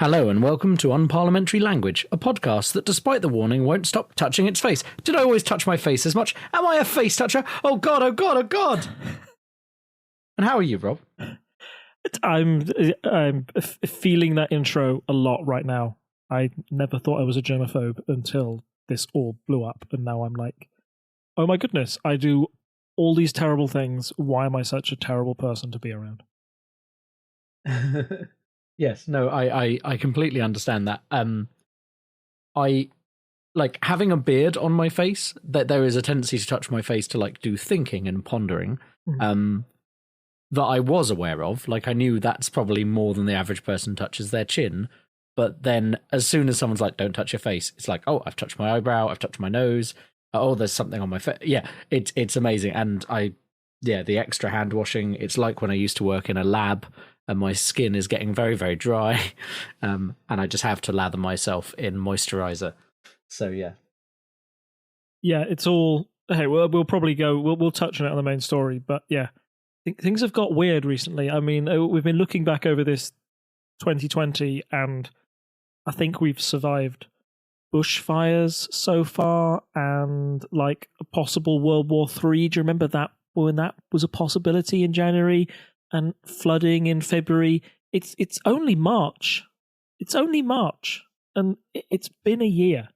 Hello and welcome to Unparliamentary Language, a podcast that, despite the warning, won't stop touching its face. Did I always touch my face as much? Am I a face toucher? Oh god, oh god, oh god! And how are you, Rob? I'm feeling that intro a lot right now. I never thought I was a germaphobe until this all blew up, and now I'm like, oh my goodness, I do all these terrible things. Why am I such a terrible person to be around? Yes, no, I completely understand that. I like having a beard on my face, that there is a tendency to touch my face to like do thinking and pondering. That I was aware of. Like, I knew that's probably more than the average person touches their chin. But then as soon as someone's like, don't touch your face, it's like, oh, I've touched my eyebrow, I've touched my nose. Oh, there's something on my face. Yeah, it's amazing. And the extra hand washing, it's like when I used to work in a lab and my skin is getting very, very dry. And I just have to lather myself in moisturizer. So, yeah. Yeah, it's all... Hey, we'll probably go... We'll touch on it on the main story, but yeah. Things have got weird recently. I mean, we've been looking back over this 2020, and I think we've survived bushfires so far, and like a possible World War III. Do you remember that when that was a possibility in January, and flooding in February? It's only March. It's only March, and it's been a year.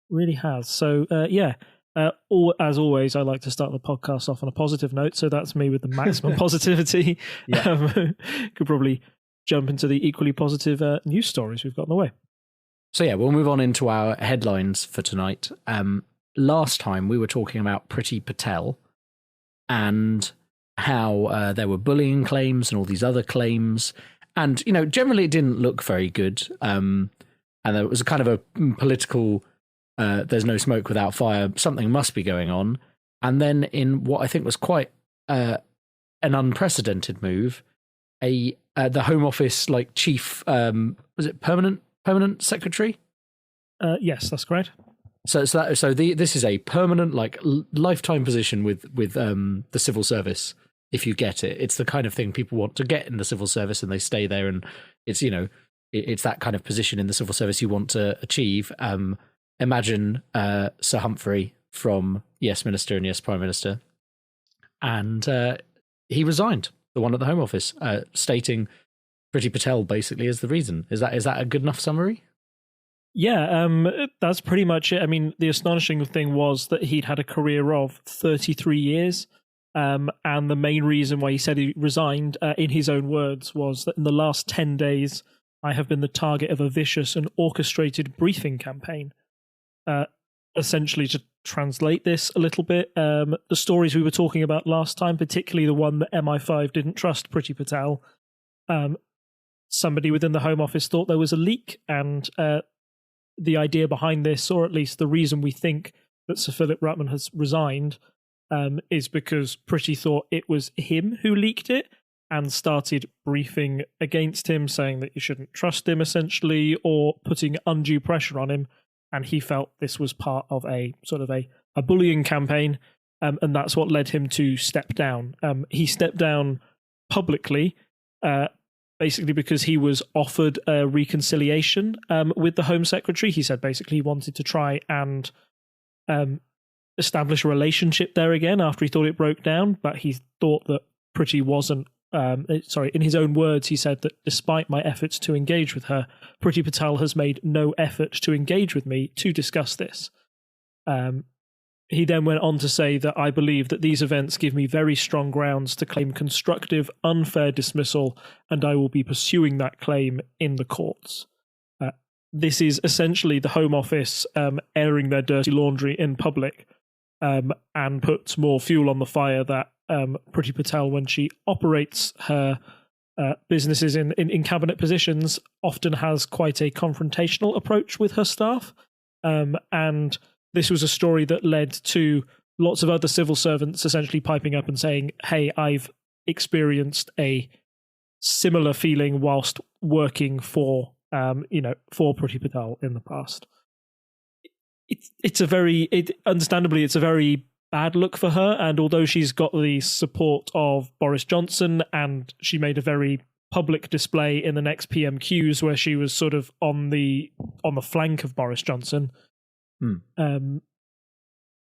It really has. So yeah. As always, I like to start the podcast off on a positive note, so that's me with the maximum positivity. Could probably jump into the equally positive news stories we've got in the way. So yeah, we'll move on into our headlines for tonight. Last time we were talking about Priti Patel and how there were bullying claims and all these other claims. And, you know, generally it didn't look very good. And there was a kind of a political... there's no smoke without fire, something must be going on. And then in what I think was quite an unprecedented move, the Home Office like chief, was it permanent secretary? Yes, that's correct. This is a permanent, like lifetime position with the civil service. If you get it, it's the kind of thing people want to get in the civil service, and they stay there. And it's, you know, it's that kind of position in the civil service you want to achieve. Imagine Sir Humphrey from Yes Minister and Yes Prime Minister. And he resigned, the one at the Home Office, stating Priti Patel basically is the reason. Is that a good enough summary? Yeah, that's pretty much it. I mean, the astonishing thing was that he'd had a career of 33 years. And the main reason why he said he resigned, in his own words, was that in the last 10 days, I have been the target of a vicious and orchestrated briefing campaign. Essentially, to translate this a little bit, the stories we were talking about last time, particularly the one that MI5 didn't trust Priti Patel, somebody within the Home Office thought there was a leak, and the idea behind this, or at least the reason we think that Sir Philip Rutman has resigned, is because Priti thought it was him who leaked it and started briefing against him, saying that you shouldn't trust him, essentially, or putting undue pressure on him. And he felt this was part of a sort of a bullying campaign, and that's what led him to step down. He stepped down publicly, basically because he was offered a reconciliation with the Home Secretary. He said basically he wanted to try and establish a relationship there again after he thought it broke down, but he thought that Priti wasn't. In his own words, he said that despite my efforts to engage with her, Priti Patel has made no effort to engage with me to discuss this. He then went on to say that I believe that these events give me very strong grounds to claim constructive, unfair dismissal, and I will be pursuing that claim in the courts. This is essentially the Home Office airing their dirty laundry in public, and puts more fuel on the fire that Priti Patel, when she operates her businesses in cabinet positions, often has quite a confrontational approach with her staff. And this was a story that led to lots of other civil servants essentially piping up and saying, hey, I've experienced a similar feeling whilst working for Priti Patel in the past. Understandably, it's a very bad look for her, and although she's got the support of Boris Johnson and she made a very public display in the next PMQs where she was sort of on the flank of Boris Johnson.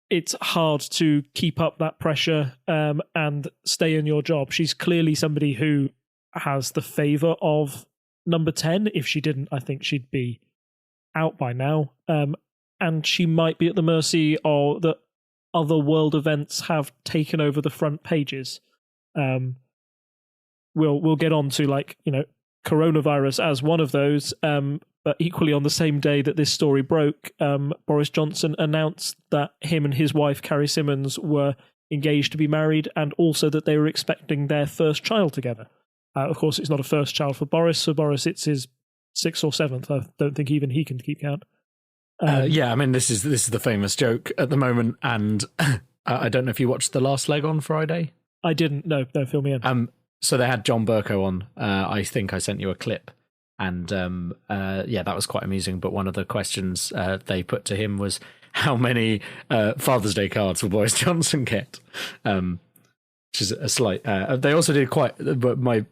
It's hard to keep up that pressure and stay in your job. She's clearly somebody who has the favour of number 10. If she didn't, I think she'd be out by now. And she might be at the mercy of that other world events have taken over the front pages. We'll get on to, like, you know, coronavirus as one of those. But equally, on the same day that this story broke, Boris Johnson announced that him and his wife, Carrie Symonds, were engaged to be married, and also that they were expecting their first child together. Of course, it's not a first child for Boris. For Boris, it's his 6th or 7th. I don't think even he can keep count. Yeah, I mean, this is the famous joke at the moment, and I don't know if you watched The Last Leg on Friday. I didn't. No, fill me in. So they had John Bercow on. I think I sent you a clip. And yeah, that was quite amusing. But one of the questions they put to him was, how many Father's Day cards will Boris Johnson get? Which is a slight... they also did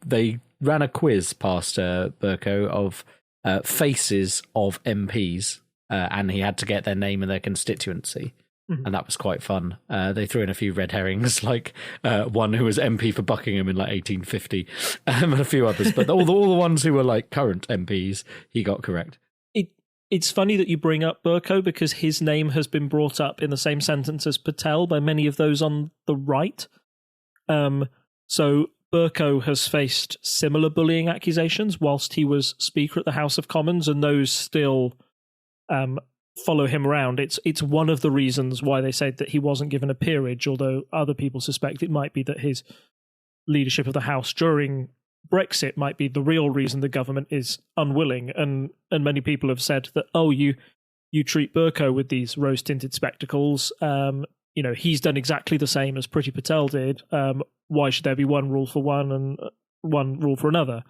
they ran a quiz past Bercow of faces of MPs, and he had to get their name and their constituency. And that was quite fun. They threw in a few red herrings, like one who was MP for Buckingham in like 1850, and a few others. But all the ones who were like current MPs, he got correct. It's funny that you bring up Bercow, because his name has been brought up in the same sentence as Patel by many of those on the right. So Bercow has faced similar bullying accusations whilst he was Speaker at the House of Commons, and those still follow him around. It's one of the reasons why they say that he wasn't given a peerage, although other people suspect it might be that his leadership of the House during Brexit might be the real reason the government is unwilling. And many people have said that, oh, you treat Bercow with these rose-tinted spectacles. You know, he's done exactly the same as Priti Patel did. Why should there be one rule for one and one rule for another?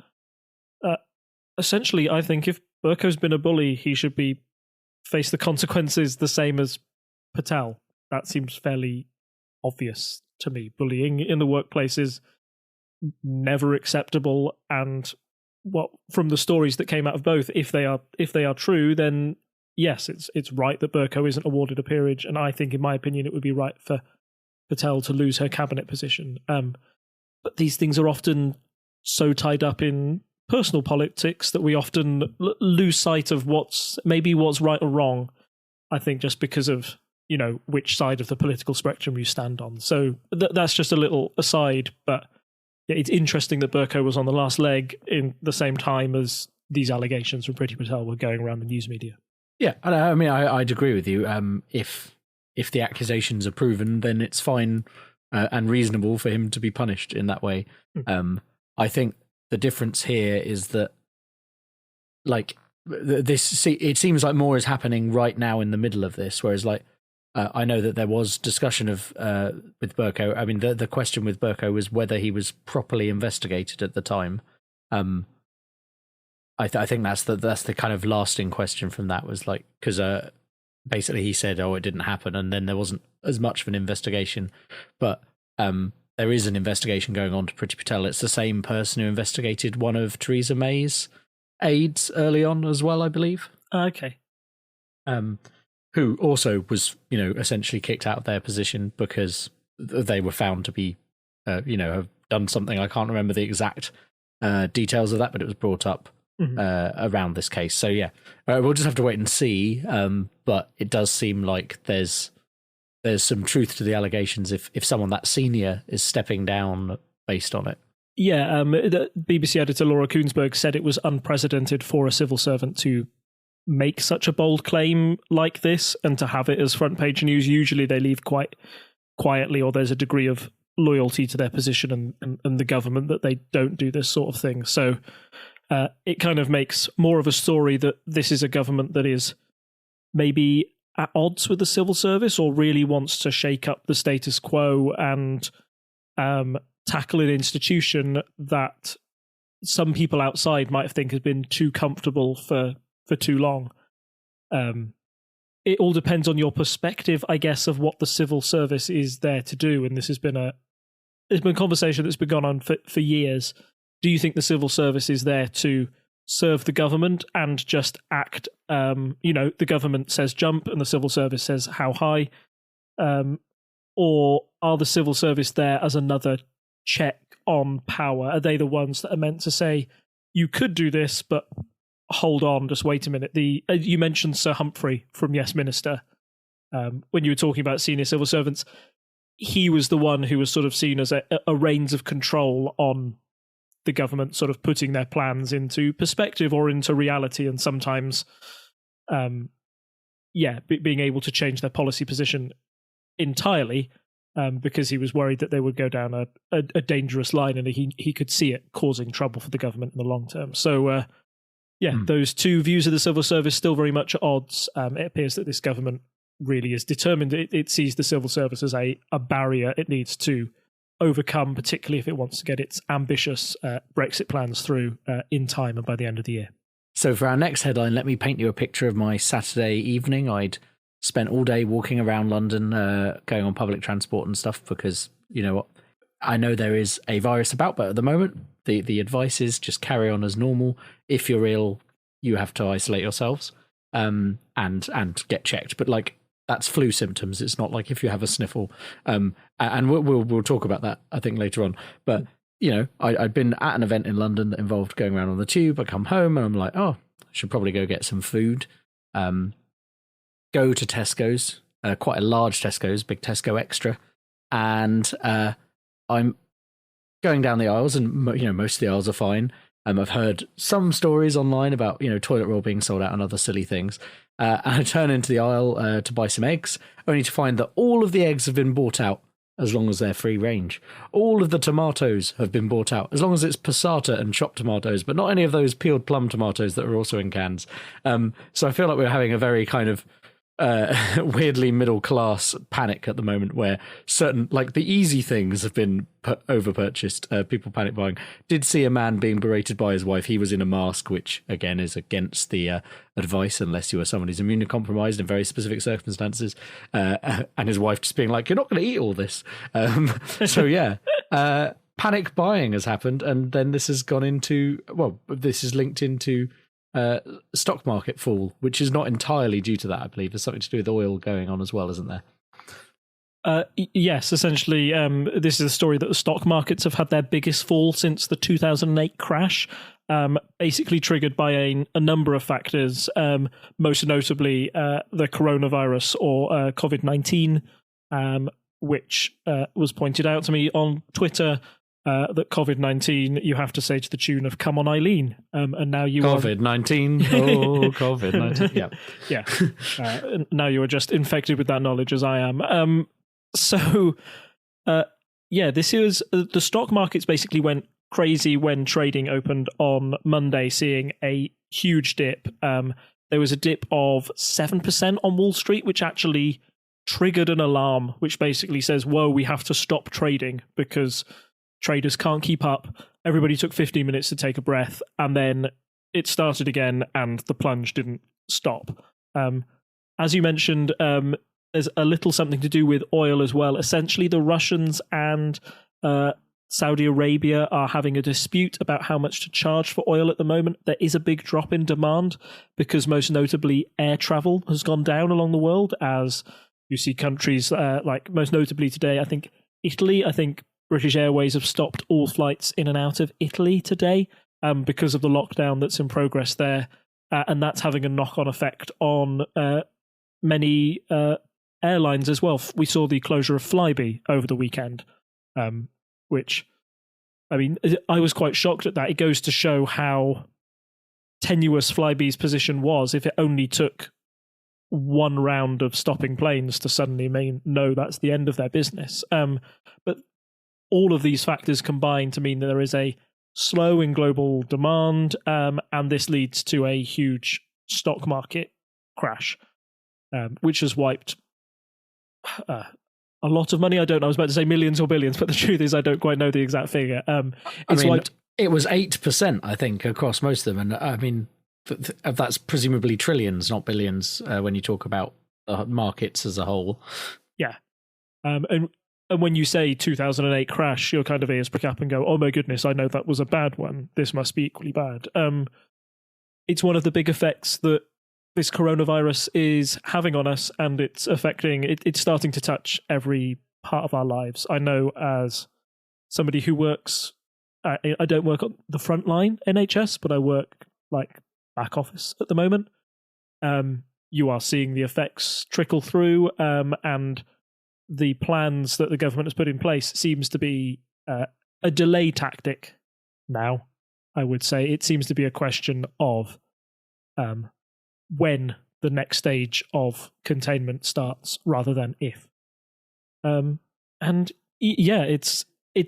Essentially, I think if Bercow's been a bully, he should be face the consequences the same as Patel. That seems fairly obvious to me. Bullying in the workplace is never acceptable, and from the stories that came out of both, if they are true, then yes, it's right that Bercow isn't awarded a peerage, and I think, in my opinion, it would be right for Patel to lose her cabinet position. But these things are often so tied up in personal politics that we often lose sight of what's right or wrong, I think, just because of, you know, which side of the political spectrum you stand on. So that's just a little aside, but yeah, it's interesting that Bercow was on the last leg in the same time as these allegations from Priti Patel were going around the news media. Yeah, I mean, I'd agree with you. If the accusations are proven, then it's fine and reasonable for him to be punished in that way. I think the difference here is that, like, it seems like more is happening right now in the middle of this, whereas, like, I know that there was discussion of with Bercow. I mean, the question with Bercow was whether he was properly investigated at the time. I think that's the kind of lasting question from that, was like, because basically he said, oh, it didn't happen, and then there wasn't as much of an investigation, but there is an investigation going on to Priti Patel. It's the same person who investigated one of Theresa May's aides early on as well, I believe. Okay. Who also was, you know, essentially kicked out of their position because they were found to be, you know, have done something. I can't remember the exact details of that, but it was brought up around this case. So yeah, we'll just have to wait and see. But it does seem like there's some truth to the allegations if someone that senior is stepping down based on it. Yeah, the BBC editor Laura Koonsberg said it was unprecedented for a civil servant to make such a bold claim like this and to have it as front page news. Usually they leave quite quietly, or there's a degree of loyalty to their position and the government that they don't do this sort of thing. So it kind of makes more of a story that this is a government that is maybe at odds with the civil service, or really wants to shake up the status quo and tackle an institution that some people outside might think has been too comfortable for too long. It all depends on your perspective, I guess, of what the civil service is there to do. And this has been a conversation that's been going on for years. do you think the civil service is there to serve the government and just act, the government says jump and the civil service says how high? Or are the civil service there as another check on power? Are they the ones that are meant to say, you could do this, but hold on, just wait a minute. You mentioned Sir Humphrey from Yes Minister. When you were talking about senior civil servants, he was the one who was sort of seen as a reins of control on the government sort of putting their plans into perspective or into reality, and sometimes being able to change their policy position entirely, because he was worried that they would go down a dangerous line, and he could see it causing trouble for the government in the long term. So those two views of the civil service still very much at odds. It appears that this government really is determined. It sees the civil service as a barrier it needs to overcome, particularly if it wants to get its ambitious Brexit plans through in time and by the end of the year. So for our next headline, let me paint you a picture of my Saturday evening. I'd spent all day walking around London, going on public transport and stuff, because, you know what, I know there is a virus about, but at the moment, the advice is just carry on as normal. If you're ill, you have to isolate yourselves and get checked. But like, that's flu symptoms. It's not like if you have a sniffle. And we'll talk about that, I think, later on. But, you know, I'd been at an event in London that involved going around on the tube. I come home and I'm like, I should probably go get some food. Go to Tesco's, quite a large Tesco's, big Tesco Extra. And I'm going down the aisles, and, you know, most of the aisles are fine. I've heard some stories online about, you know, toilet roll being sold out and other silly things. And I turn into the aisle to buy some eggs, only to find that all of the eggs have been bought out as long as they're free range. All of the tomatoes have been bought out as long as it's passata and chopped tomatoes, but not any of those peeled plum tomatoes that are also in cans. So I feel like we're having a very kind of weirdly middle class panic at the moment, where certain, like, the easy things have been over purchased. People panic buying. Did see a man being berated by his wife. He was in a mask, which again is against the advice unless you are someone who's immunocompromised in very specific circumstances. And his wife just being like, "You're not going to eat all this." So yeah, panic buying has happened, and then this has gone into, well, this is linked into stock market fall, which is not entirely due to that. I believe there's something to do with oil going on as well, isn't there? Yes, essentially, this is a story that the stock markets have had their biggest fall since the 2008 crash, basically triggered by a number of factors, most notably the coronavirus or COVID-19, which was pointed out to me on Twitter. That COVID-19, you have to say to the tune of "Come on, Eileen," and now you COVID-19, oh COVID-19, yeah. Now you are just infected with that knowledge, as I am. This is the stock markets basically went crazy when trading opened on Monday, seeing a huge dip. There was a dip of 7% on Wall Street, which actually triggered an alarm, which basically says, "Whoa, we have to stop trading because traders can't keep up." Everybody took 15 minutes to take a breath, and then it started again, and the plunge didn't stop. As you mentioned, there's a little something to do with oil as well. Essentially, the Russians and Saudi Arabia are having a dispute about how much to charge for oil at the moment. There is a big drop in demand because, most notably, air travel has gone down along the world, as you see countries like, most notably today, I think Italy, British Airways have stopped all flights in and out of Italy today because of the lockdown that's in progress there. And that's having a knock-on effect on many airlines as well. We saw the closure of Flybe over the weekend, which, I mean, I was quite shocked at that. It goes to show how tenuous Flybe's position was if it only took one round of stopping planes to suddenly mean, no, that's the end of their business. But all of these factors combine to mean that there is a slow in global demand, and this leads to a huge stock market crash, which has wiped a lot of money. I don't know, I was about to say millions or billions, but the truth is I don't quite know the exact figure. Wiped. It was 8%, I think, across most of them. And I mean, that's presumably trillions, not billions, when you talk about the markets as a whole. Yeah. And And when you say 2008 crash, your kind of ears prick up and go, oh my goodness, I know that was a bad one. This must be equally bad. It's one of the big effects that this coronavirus is having on us, and it's affecting, it's starting to touch every part of our lives. I know as somebody who works, I don't work on the front line NHS, but I work like back office at the moment. You are seeing the effects trickle through, and the plans that the government has put in place seems to be a delay tactic now, I would say. It seems to be a question of when the next stage of containment starts rather than if. And yeah, it's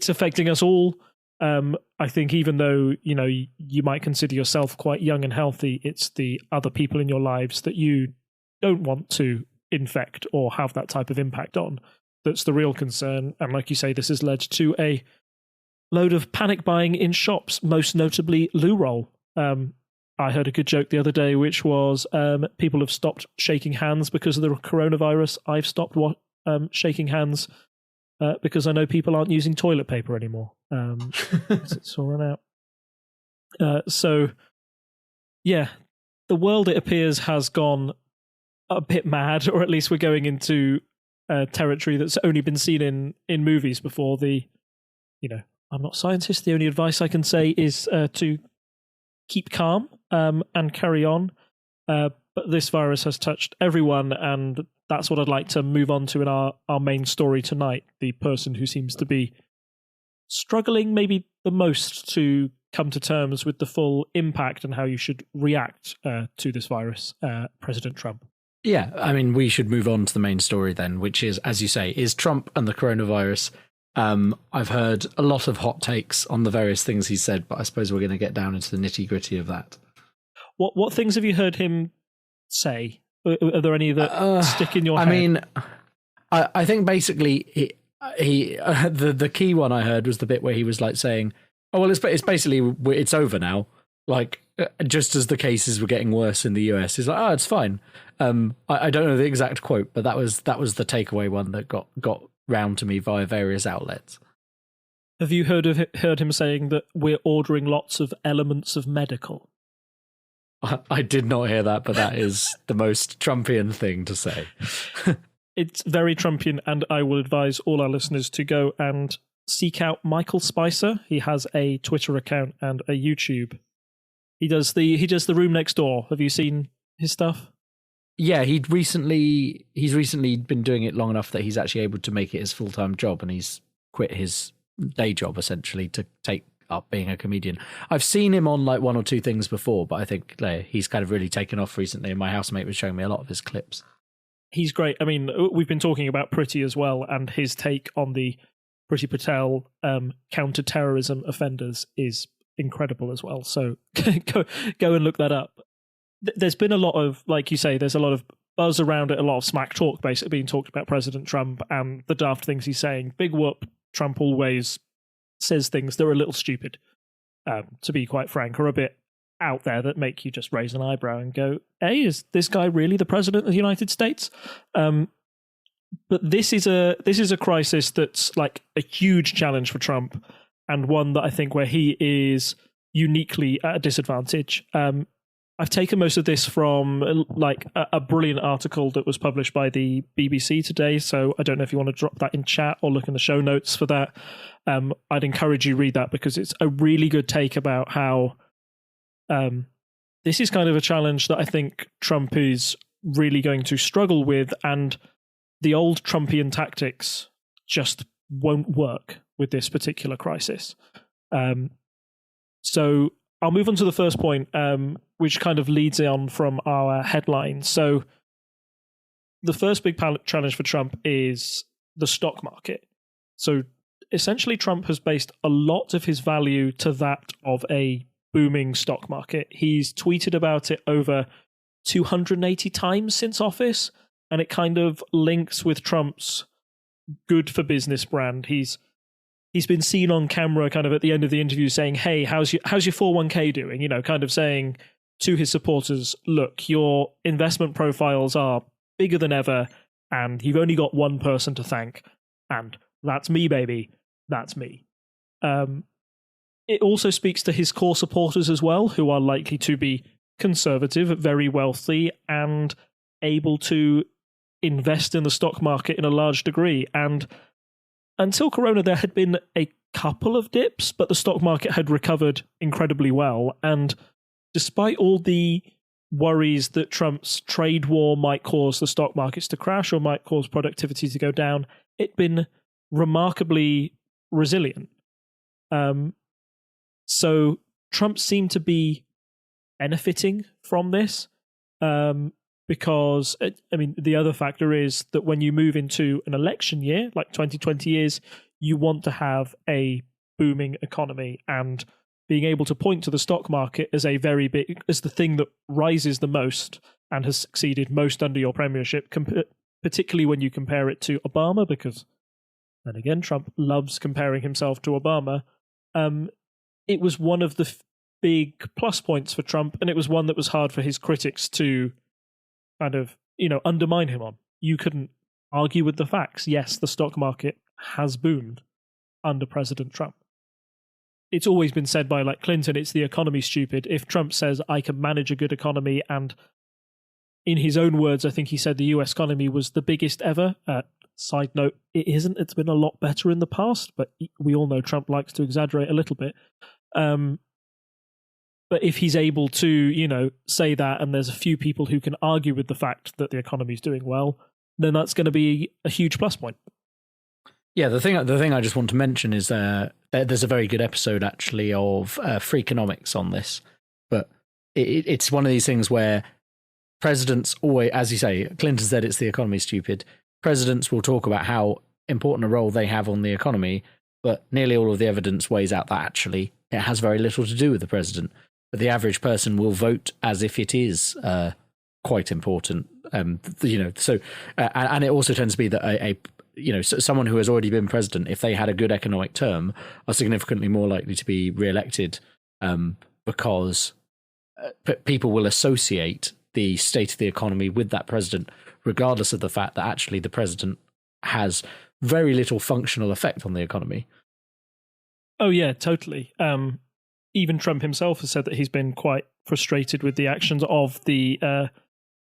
affecting us all. I think even though, you might consider yourself quite young and healthy, it's the other people in your lives that you don't want to infect or have that type of impact on that's the real concern. And like you say, this has led to a load of panic buying in shops, most notably loo roll. I heard a good joke the other day, which was people have stopped shaking hands because of the coronavirus. I've stopped shaking hands because I know people aren't using toilet paper anymore. It's all run out. So, yeah, the world, it appears, has gone a bit mad, or at least we're going into territory that's only been seen in movies before. I'm not a scientist. The only advice I can say is to keep calm and carry on. But this virus has touched everyone, and that's what I'd like to move on to in our main story tonight. The person who seems to be struggling maybe the most to come to terms with the full impact and how you should react to this virus, President Trump. Yeah, I mean, we should move on to the main story then, which is, as you say, is Trump and the coronavirus. I've heard a lot of hot takes on the various things he said, but I suppose we're going to get down into the nitty-gritty of that. What things have you heard him say? Are there any that stick in your head? I mean, I think basically the key one I heard was the bit where he was like saying, "Oh well, it's basically it's over now." Like just as the cases were getting worse in the US, he's like, "Oh, it's fine." I don't know the exact quote, but that was the takeaway one that got round to me via various outlets. Have you heard him saying that we're ordering lots of elements of medical? I did not hear that, but that is the most Trumpian thing to say. It's very Trumpian, and I will advise all our listeners to go and seek out Michael Spicer. He has a Twitter account and a YouTube. He does the Room Next Door. Have you seen his stuff? Yeah, he's recently been doing it long enough that he's actually able to make it his full-time job, and he's quit his day job essentially to take up being a comedian. I've seen him on like one or two things before, but I think he's kind of really taken off recently, and my housemate was showing me a lot of his clips. He's great. I mean, we've been talking about Priti as well, and his take on the Priti Patel counter-terrorism offenders is incredible as well. So go and look that up. There's been a lot of, like you say, there's a lot of buzz around it, a lot of smack talk basically being talked about President Trump and the daft things he's saying. Big whoop, Trump always says things that are a little stupid, to be quite frank, or a bit out there that make you just raise an eyebrow and go, hey, is this guy really the president of the United States? But this is a crisis that's like a huge challenge for Trump, and one that I think where he is uniquely at a disadvantage. I've taken most of this from like a brilliant article that was published by the BBC today. So I don't know if you want to drop that in chat or look in the show notes for that. I'd encourage you read that because it's a really good take about how this is kind of a challenge that I think Trump is really going to struggle with, and the old Trumpian tactics just won't work with this particular crisis. So I'll move on to the first point, which kind of leads on from our headline. So the first big challenge for Trump is the stock market. So essentially, Trump has based a lot of his value to that of a booming stock market. He's tweeted about it over 280 times since office, and it kind of links with Trump's good for business brand. He's been seen on camera kind of at the end of the interview saying, hey, how's your 401k doing? Kind of saying to his supporters, look, your investment profiles are bigger than ever, and you've only got one person to thank, and That's me, baby. That's me. It also speaks to his core supporters as well, who are likely to be conservative, very wealthy, and able to invest in the stock market in a large degree. And until Corona, there had been a couple of dips, but the stock market had recovered incredibly well. And despite all the worries that Trump's trade war might cause the stock markets to crash or might cause productivity to go down, it'd been remarkably resilient. So Trump seemed to be benefiting from this because, I mean, the other factor is that when you move into an election year, like 2020 is, you want to have a booming economy, and being able to point to the stock market as as the thing that rises the most and has succeeded most under your premiership, particularly when you compare it to Obama, because then again, Trump loves comparing himself to Obama. It was one of the big plus points for Trump, and it was one that was hard for his critics to kind of, undermine him on. You couldn't argue with the facts. Yes, the stock market has boomed under President Trump. It's always been said by Clinton, it's the economy, stupid. If Trump says, I can manage a good economy, and in his own words, I think he said the US economy was the biggest ever. Side note, it isn't. It's been a lot better in the past, but we all know Trump likes to exaggerate a little bit. But if he's able to, say that, and there's a few people who can argue with the fact that the economy's doing well, then that's going to be a huge plus point. Yeah, the thing I just want to mention is there's a very good episode actually of Freakonomics on this, but it's one of these things where presidents always, as you say, Clinton said it's the economy, stupid. Presidents will talk about how important a role they have on the economy, but nearly all of the evidence weighs out that actually it has very little to do with the president. But the average person will vote as if it is quite important. So and it also tends to be that someone who has already been president, if they had a good economic term, are significantly more likely to be re-elected because people will associate the state of the economy with that president, regardless of the fact that actually the president has very little functional effect on the economy. Oh, yeah, totally. Even Trump himself has said that he's been quite frustrated with the actions of the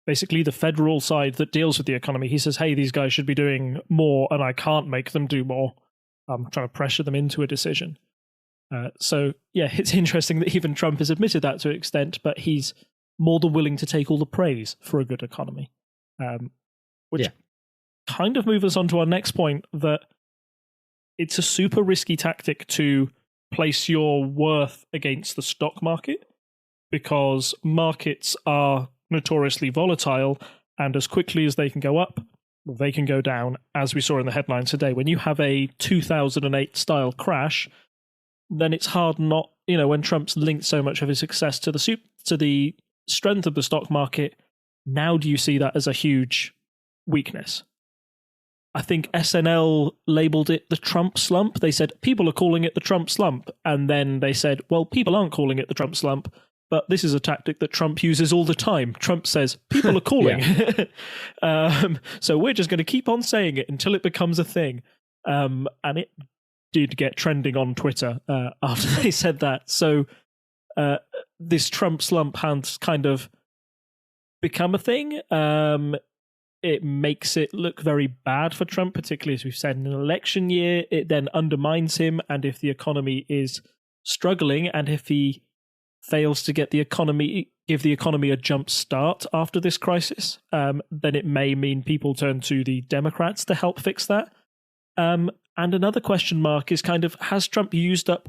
basically the federal side that deals with the economy. He says, hey, these guys should be doing more, and I can't make them do more. I'm trying to pressure them into a decision. So, yeah, it's interesting that even Trump has admitted that to an extent, but he's more than willing to take all the praise for a good economy. Which kind of moves us on to our next point, that it's a super risky tactic to place your worth against the stock market, because markets are notoriously volatile, and as quickly as they can go up, they can go down, as we saw in the headlines today. When you have a 2008 style crash, then it's hard not, when Trump's linked so much of his success to the strength of the stock market, now do you see that as a huge weakness? I think SNL labeled it the Trump slump. They said, people are calling it the Trump slump. And then they said, well, people aren't calling it the Trump slump, but this is a tactic that Trump uses all the time. Trump says, people are calling. So we're just going to keep on saying it until it becomes a thing. And it did get trending on Twitter after they said that. So this Trump slump has kind of become a thing. It makes it look very bad for Trump, particularly as we've said in an election year. It then undermines him, and if the economy is struggling, and if he fails to give the economy a jump start after this crisis, then it may mean people turn to the Democrats to help fix that. And another question mark is kind of, has Trump used up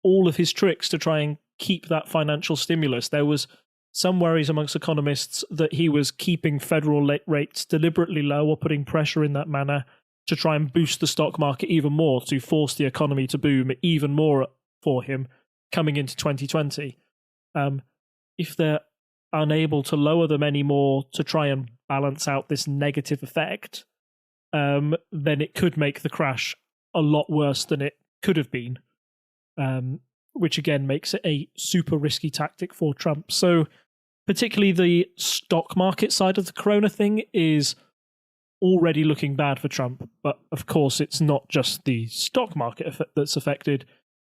all of his tricks to try and keep that financial stimulus? There was some worries amongst economists that he was keeping federal rates deliberately low or putting pressure in that manner to try and boost the stock market even more, to force the economy to boom even more for him coming into 2020. If they're unable to lower them anymore to try and balance out this negative effect, then it could make the crash a lot worse than it could have been, which again makes it a super risky tactic for Trump. So particularly the stock market side of the corona thing is already looking bad for Trump. But of course, it's not just the stock market that's affected,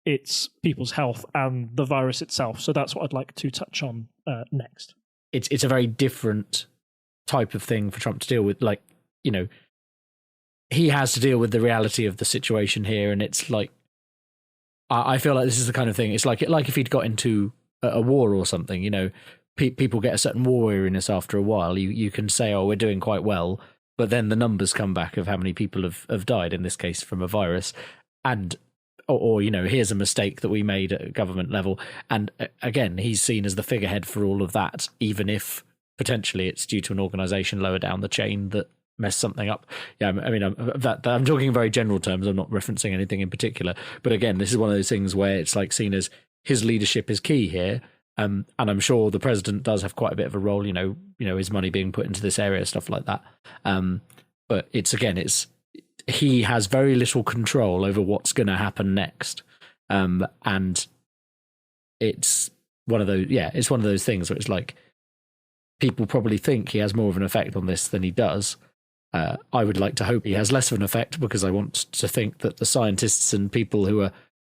it's people's health and the virus itself. So that's what I'd like to touch on next. It's a very different type of thing for Trump to deal with. Like, you know, he has to deal with the reality of the situation here, and it's like, I feel like this is the kind of thing. It's like if he'd got into a war or something, you know, people get a certain war weariness after a while. You can say, oh, we're doing quite well, but then the numbers come back of how many people have died, in this case from a virus, and or you know, here's a mistake that we made at a government level, and again, he's seen as the figurehead for all of that, even if potentially it's due to an organisation lower down the chain that messed something up. Yeah, I mean, I'm talking in very general terms. I'm not referencing anything in particular, but again, this is one of those things where it's like seen as his leadership is key here. And I'm sure the president does have quite a bit of a role, you know, his money being put into this area, stuff like that. But it's he has very little control over what's going to happen next. And it's one of those things where it's like, people probably think he has more of an effect on this than he does. I would like to hope he has less of an effect, because I want to think that the scientists and people who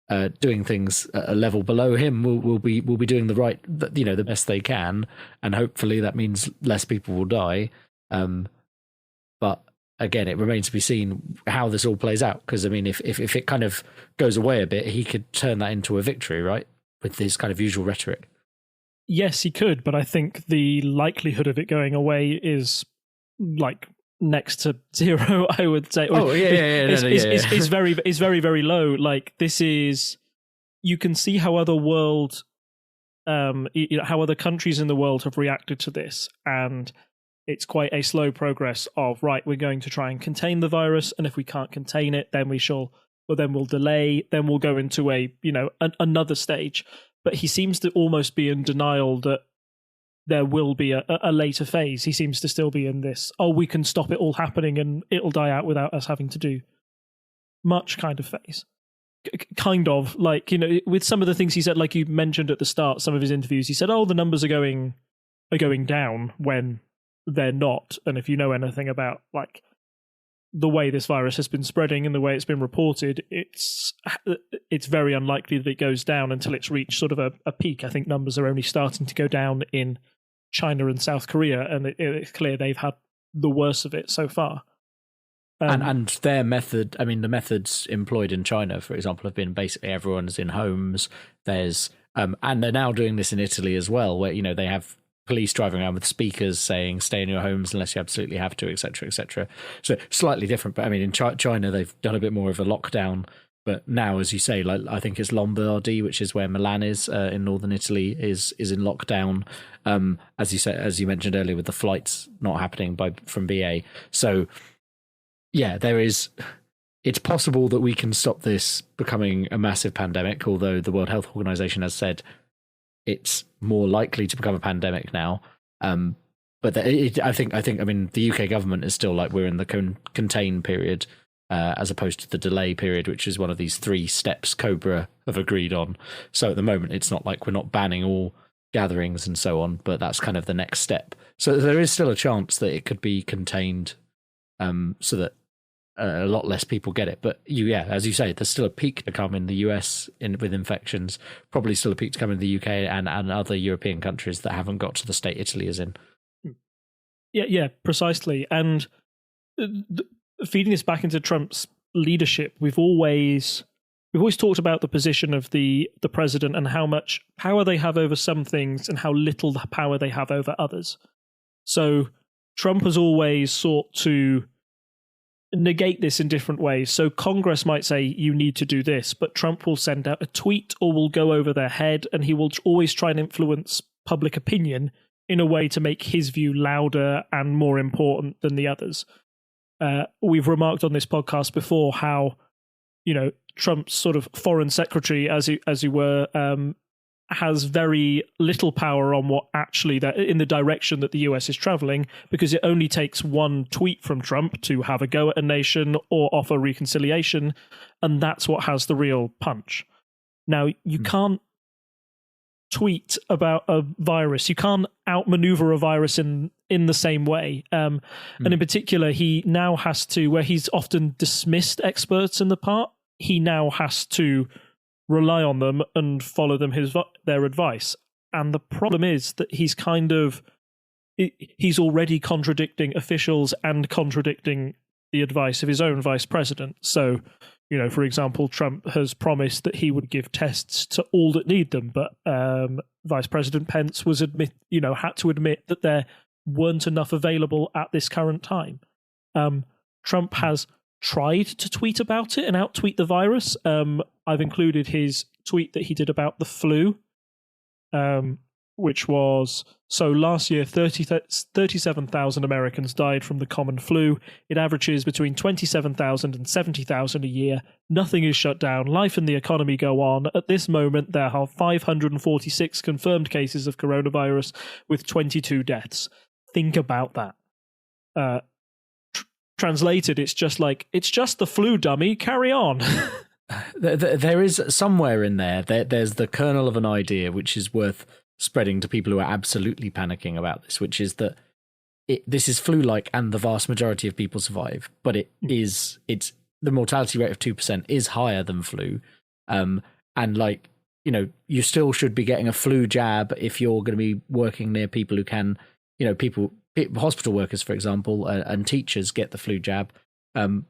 are doing things at a level below him will be doing the best they can, and hopefully that means less people will die. But again, it remains to be seen how this all plays out, because I mean, if it kind of goes away a bit, he could turn that into a victory, right, with his kind of usual rhetoric. Yes, he could, but I think the likelihood of it going away is like next to zero, I would say. It's very, very low. Like, this is, you can see how other world, how other countries in the world have reacted to this, and it's quite a slow progress of, right, we're going to try and contain the virus, and if we can't contain it, then we'll delay, then we'll go into another stage. But he seems to almost be in denial that there will be a later phase. He seems to still be in this, we can stop it all happening and it'll die out without us having to do much kind of phase. Kind of, like, you know, with some of the things he said, like you mentioned at the start, some of his interviews, he said, the numbers are going down when they're not. And if you know anything about, like, the way this virus has been spreading and the way it's been reported, it's very unlikely that it goes down until it's reached sort of a peak. I think numbers are only starting to go down in China and South Korea, and it's clear they've had the worst of it so far. And their method, I mean, the methods employed in China, for example, have been basically everyone's in homes. There's and they're now doing this in Italy as well, where, you know, they have police driving around with speakers saying stay in your homes unless you absolutely have to, etc., etc. So slightly different, but I mean, in China they've done a bit more of a lockdown. But now, as you say, like, I think it's Lombardy, which is where Milan is in northern Italy, is in lockdown. As you mentioned earlier, with the flights not happening from BA. So yeah, it's possible that we can stop this becoming a massive pandemic, although the World Health Organization has said it's more likely to become a pandemic now. But I think, I mean, the UK government is still like, we're in the contain period, as opposed to the delay period, which is one of these 3 steps COBRA have agreed on. So at the moment, it's not like we're not banning all gatherings and so on, but that's kind of the next step. So there is still a chance that it could be contained, so that a lot less people get it. But as you say, there's still a peak to come in the US with infections, probably still a peak to come in the UK and other European countries that haven't got to the state Italy is in. Yeah, precisely. And feeding this back into Trump's leadership, we've always talked about the position of the president and how much power they have over some things and how little power they have over others. So Trump has always sought to negate this in different ways. So Congress might say, you need to do this, but Trump will send out a tweet or will go over their head, and he will always try and influence public opinion in a way to make his view louder and more important than the others. We've remarked on this podcast before how, you know, Trump's sort of foreign secretary, as you were, has very little power on what actually that in the direction that the US is traveling, because it only takes one tweet from Trump to have a go at a nation or offer reconciliation, and that's what has the real punch. Now, you can't tweet about a virus. You can't outmaneuver a virus in the same way. And in particular, he now has to, where he's often dismissed experts in the part, he now has to rely on them and follow their advice. And the problem is that he's already contradicting officials and contradicting the advice of his own vice president. So, for example, Trump has promised that he would give tests to all that need them, but Vice President Pence had to admit that there weren't enough available at this current time. Trump has tried to tweet about it and out-tweet the virus. I've included his tweet that he did about the flu, which was, so last year 37,000 Americans died from the common flu. It averages between 27,000 and 70,000 a year. Nothing is shut down. Life and the economy go on. At this moment, there are 546 confirmed cases of coronavirus with 22 deaths. Think about that. Translated, it's just the flu, dummy. Carry on. There is somewhere in there's the kernel of an idea which is worth spreading to people who are absolutely panicking about this, which is that this is flu-like and the vast majority of people survive, but it's the mortality rate of 2% is higher than flu. And you still should be getting a flu jab if you're going to be working near people who can, hospital workers, for example, and teachers get the flu jab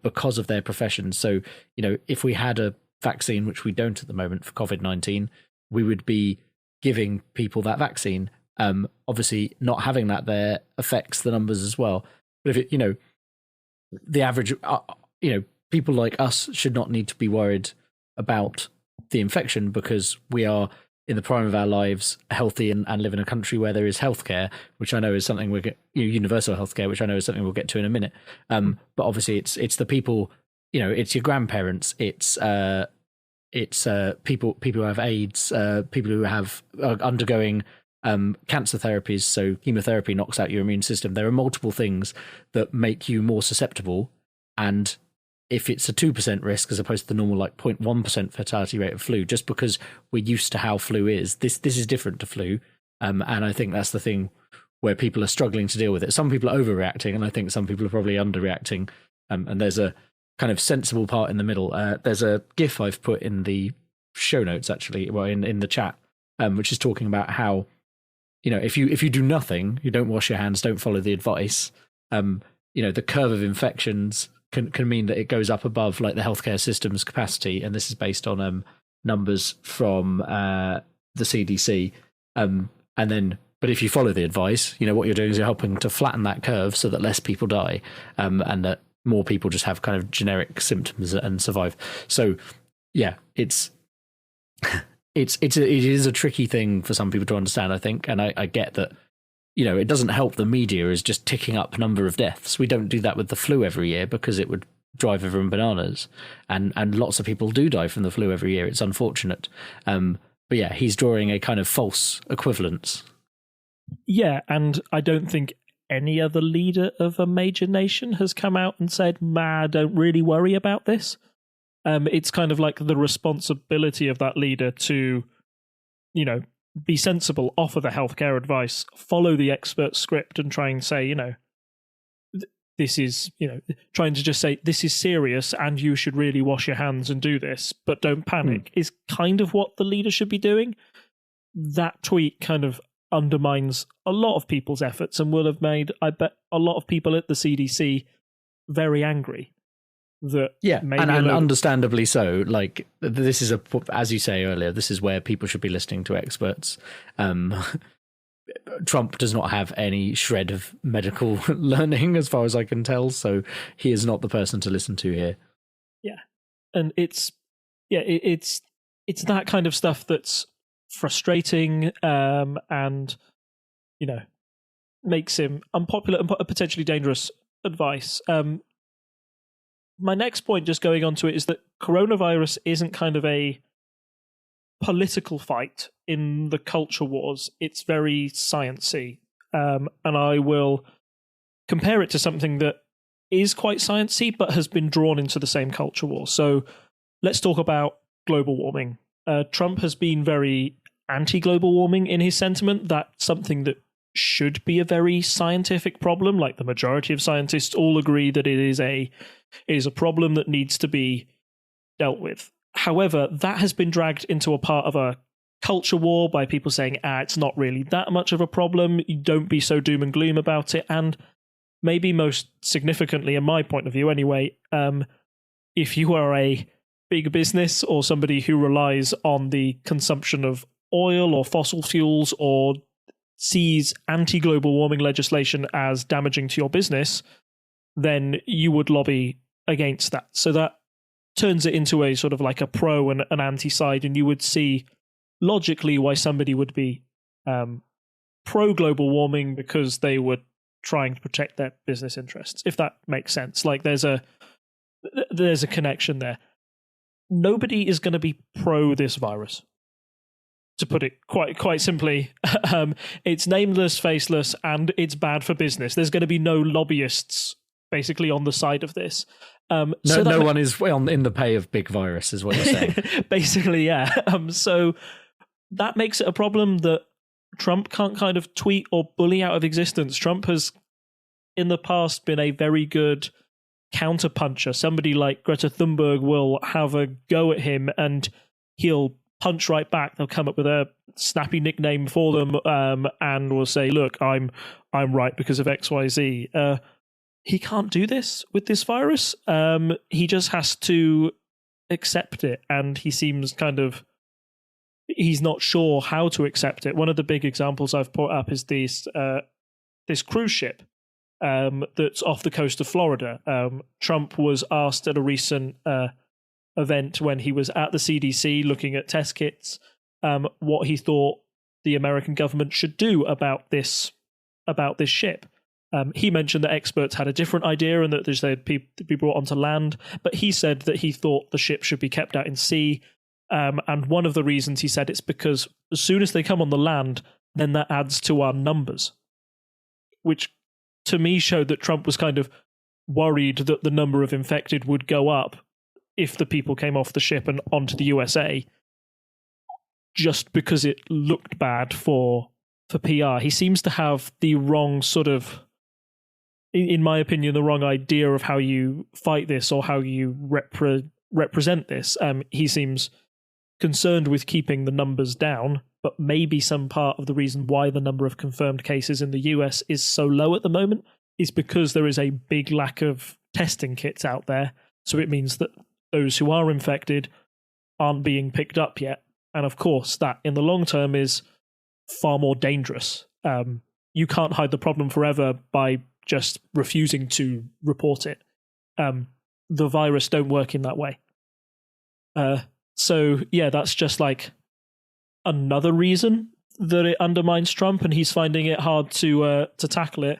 because of their profession. So, if we had a vaccine, which we don't at the moment for COVID-19, we would be giving people that vaccine. Obviously, not having that there affects the numbers as well. But if the average, people like us should not need to be worried about the infection because we are in the prime of our lives, healthy and live in a country where there is healthcare, which I know is something universal healthcare, which I know is something we'll get to in a minute. But obviously, it's the people, it's your grandparents, it's people who have AIDS, people who are undergoing cancer therapies. So chemotherapy knocks out your immune system. There are multiple things that make you more susceptible, and if it's a 2% risk as opposed to the normal 0.1% fatality rate of flu, just because we're used to how flu is, this is different to flu. And I think that's the thing where people are struggling to deal with it. Some people are overreacting, and I think some people are probably underreacting. And there's a kind of sensible part in the middle. There's a GIF I've put in the show notes, actually, well, in the chat, which is talking about how, if you do nothing, you don't wash your hands, don't follow the advice, the curve of infections can mean that it goes up above the healthcare system's capacity, and this is based on numbers from the CDC. But if you follow the advice, what you're doing is you're helping to flatten that curve so that less people die, and that more people just have kind of generic symptoms and survive. So, yeah, it is a tricky thing for some people to understand, I think, and I get that. It doesn't help the media is just ticking up number of deaths. We don't do that with the flu every year because it would drive everyone bananas. And lots of people do die from the flu every year. It's unfortunate. But yeah, he's drawing a kind of false equivalence. Yeah, and I don't think any other leader of a major nation has come out and said, don't really worry about this. It's kind of like the responsibility of that leader to, be sensible, offer the healthcare advice, follow the expert script, and try and say, this is, trying to just say, this is serious and you should really wash your hands and do this, but don't panic, is kind of what the leader should be doing. That tweet kind of undermines a lot of people's efforts and will have made, I bet, a lot of people at the CDC very angry. And understandably so. This is as you say earlier, this is where people should be listening to experts. Trump does not have any shred of medical learning, as far as I can tell, so he is not the person to listen to here. Yeah, and it's that kind of stuff that's frustrating, and makes him unpopular and potentially dangerous advice. My next point, just going on to it, is that coronavirus isn't kind of a political fight in the culture wars. It's very sciencey. And I will compare it to something that is quite sciencey, but has been drawn into the same culture war. So let's talk about global warming. Trump has been very anti-global warming in his sentiment. That's something that should be a very scientific problem. Like the majority of scientists all agree that it is a problem that needs to be dealt with. However, that has been dragged into a part of a culture war by people saying, it's not really that much of a problem. Don't be so doom and gloom about it. And maybe most significantly, in my point of view anyway, if you are a big business or somebody who relies on the consumption of oil or fossil fuels or sees anti-global warming legislation as damaging to your business, then you would lobby against that. So that turns it into a sort of like a pro and an anti-side, and you would see logically why somebody would be pro-global warming because they were trying to protect their business interests, if that makes sense. Like there's a connection there. Nobody is going to be pro this virus, to put it quite simply. It's nameless, faceless, and it's bad for business. There's going to be no lobbyists basically on the side of this. No one is in the pay of big virus, is what you're saying. Basically, yeah. So that makes it a problem that Trump can't kind of tweet or bully out of existence. Trump has, in the past, been a very good counterpuncher. Somebody like Greta Thunberg will have a go at him and he'll punch right back. They'll come up with a snappy nickname for them and will say, look, I'm right because of XYZ. He can't do this with this virus. He just has to accept it, and he seems he's not sure how to accept it. One of the big examples I've put up is this cruise ship that's off the coast of Florida. Trump was asked at a recent event when he was at the CDC looking at test kits what he thought the American government should do about this ship. He mentioned that experts had a different idea and that they'd be brought onto land, but he said that he thought the ship should be kept out in sea. And one of the reasons he said it's because as soon as they come on the land, then that adds to our numbers, which to me showed that Trump was kind of worried that the number of infected would go up if the people came off the ship and onto the USA, just because it looked bad for PR. He seems to have the wrong sort of, in my opinion, the wrong idea of how you fight this or how you represent this. He seems concerned with keeping the numbers down, but maybe some part of the reason why the number of confirmed cases in the US is so low at the moment is because there is a big lack of testing kits out there. So it means that those who are infected aren't being picked up yet. And of course, that in the long term is far more dangerous. You can't hide the problem forever by just refusing to report it. The virus don't work in that way. So yeah, that's just like another reason that it undermines Trump, and he's finding it hard to tackle it.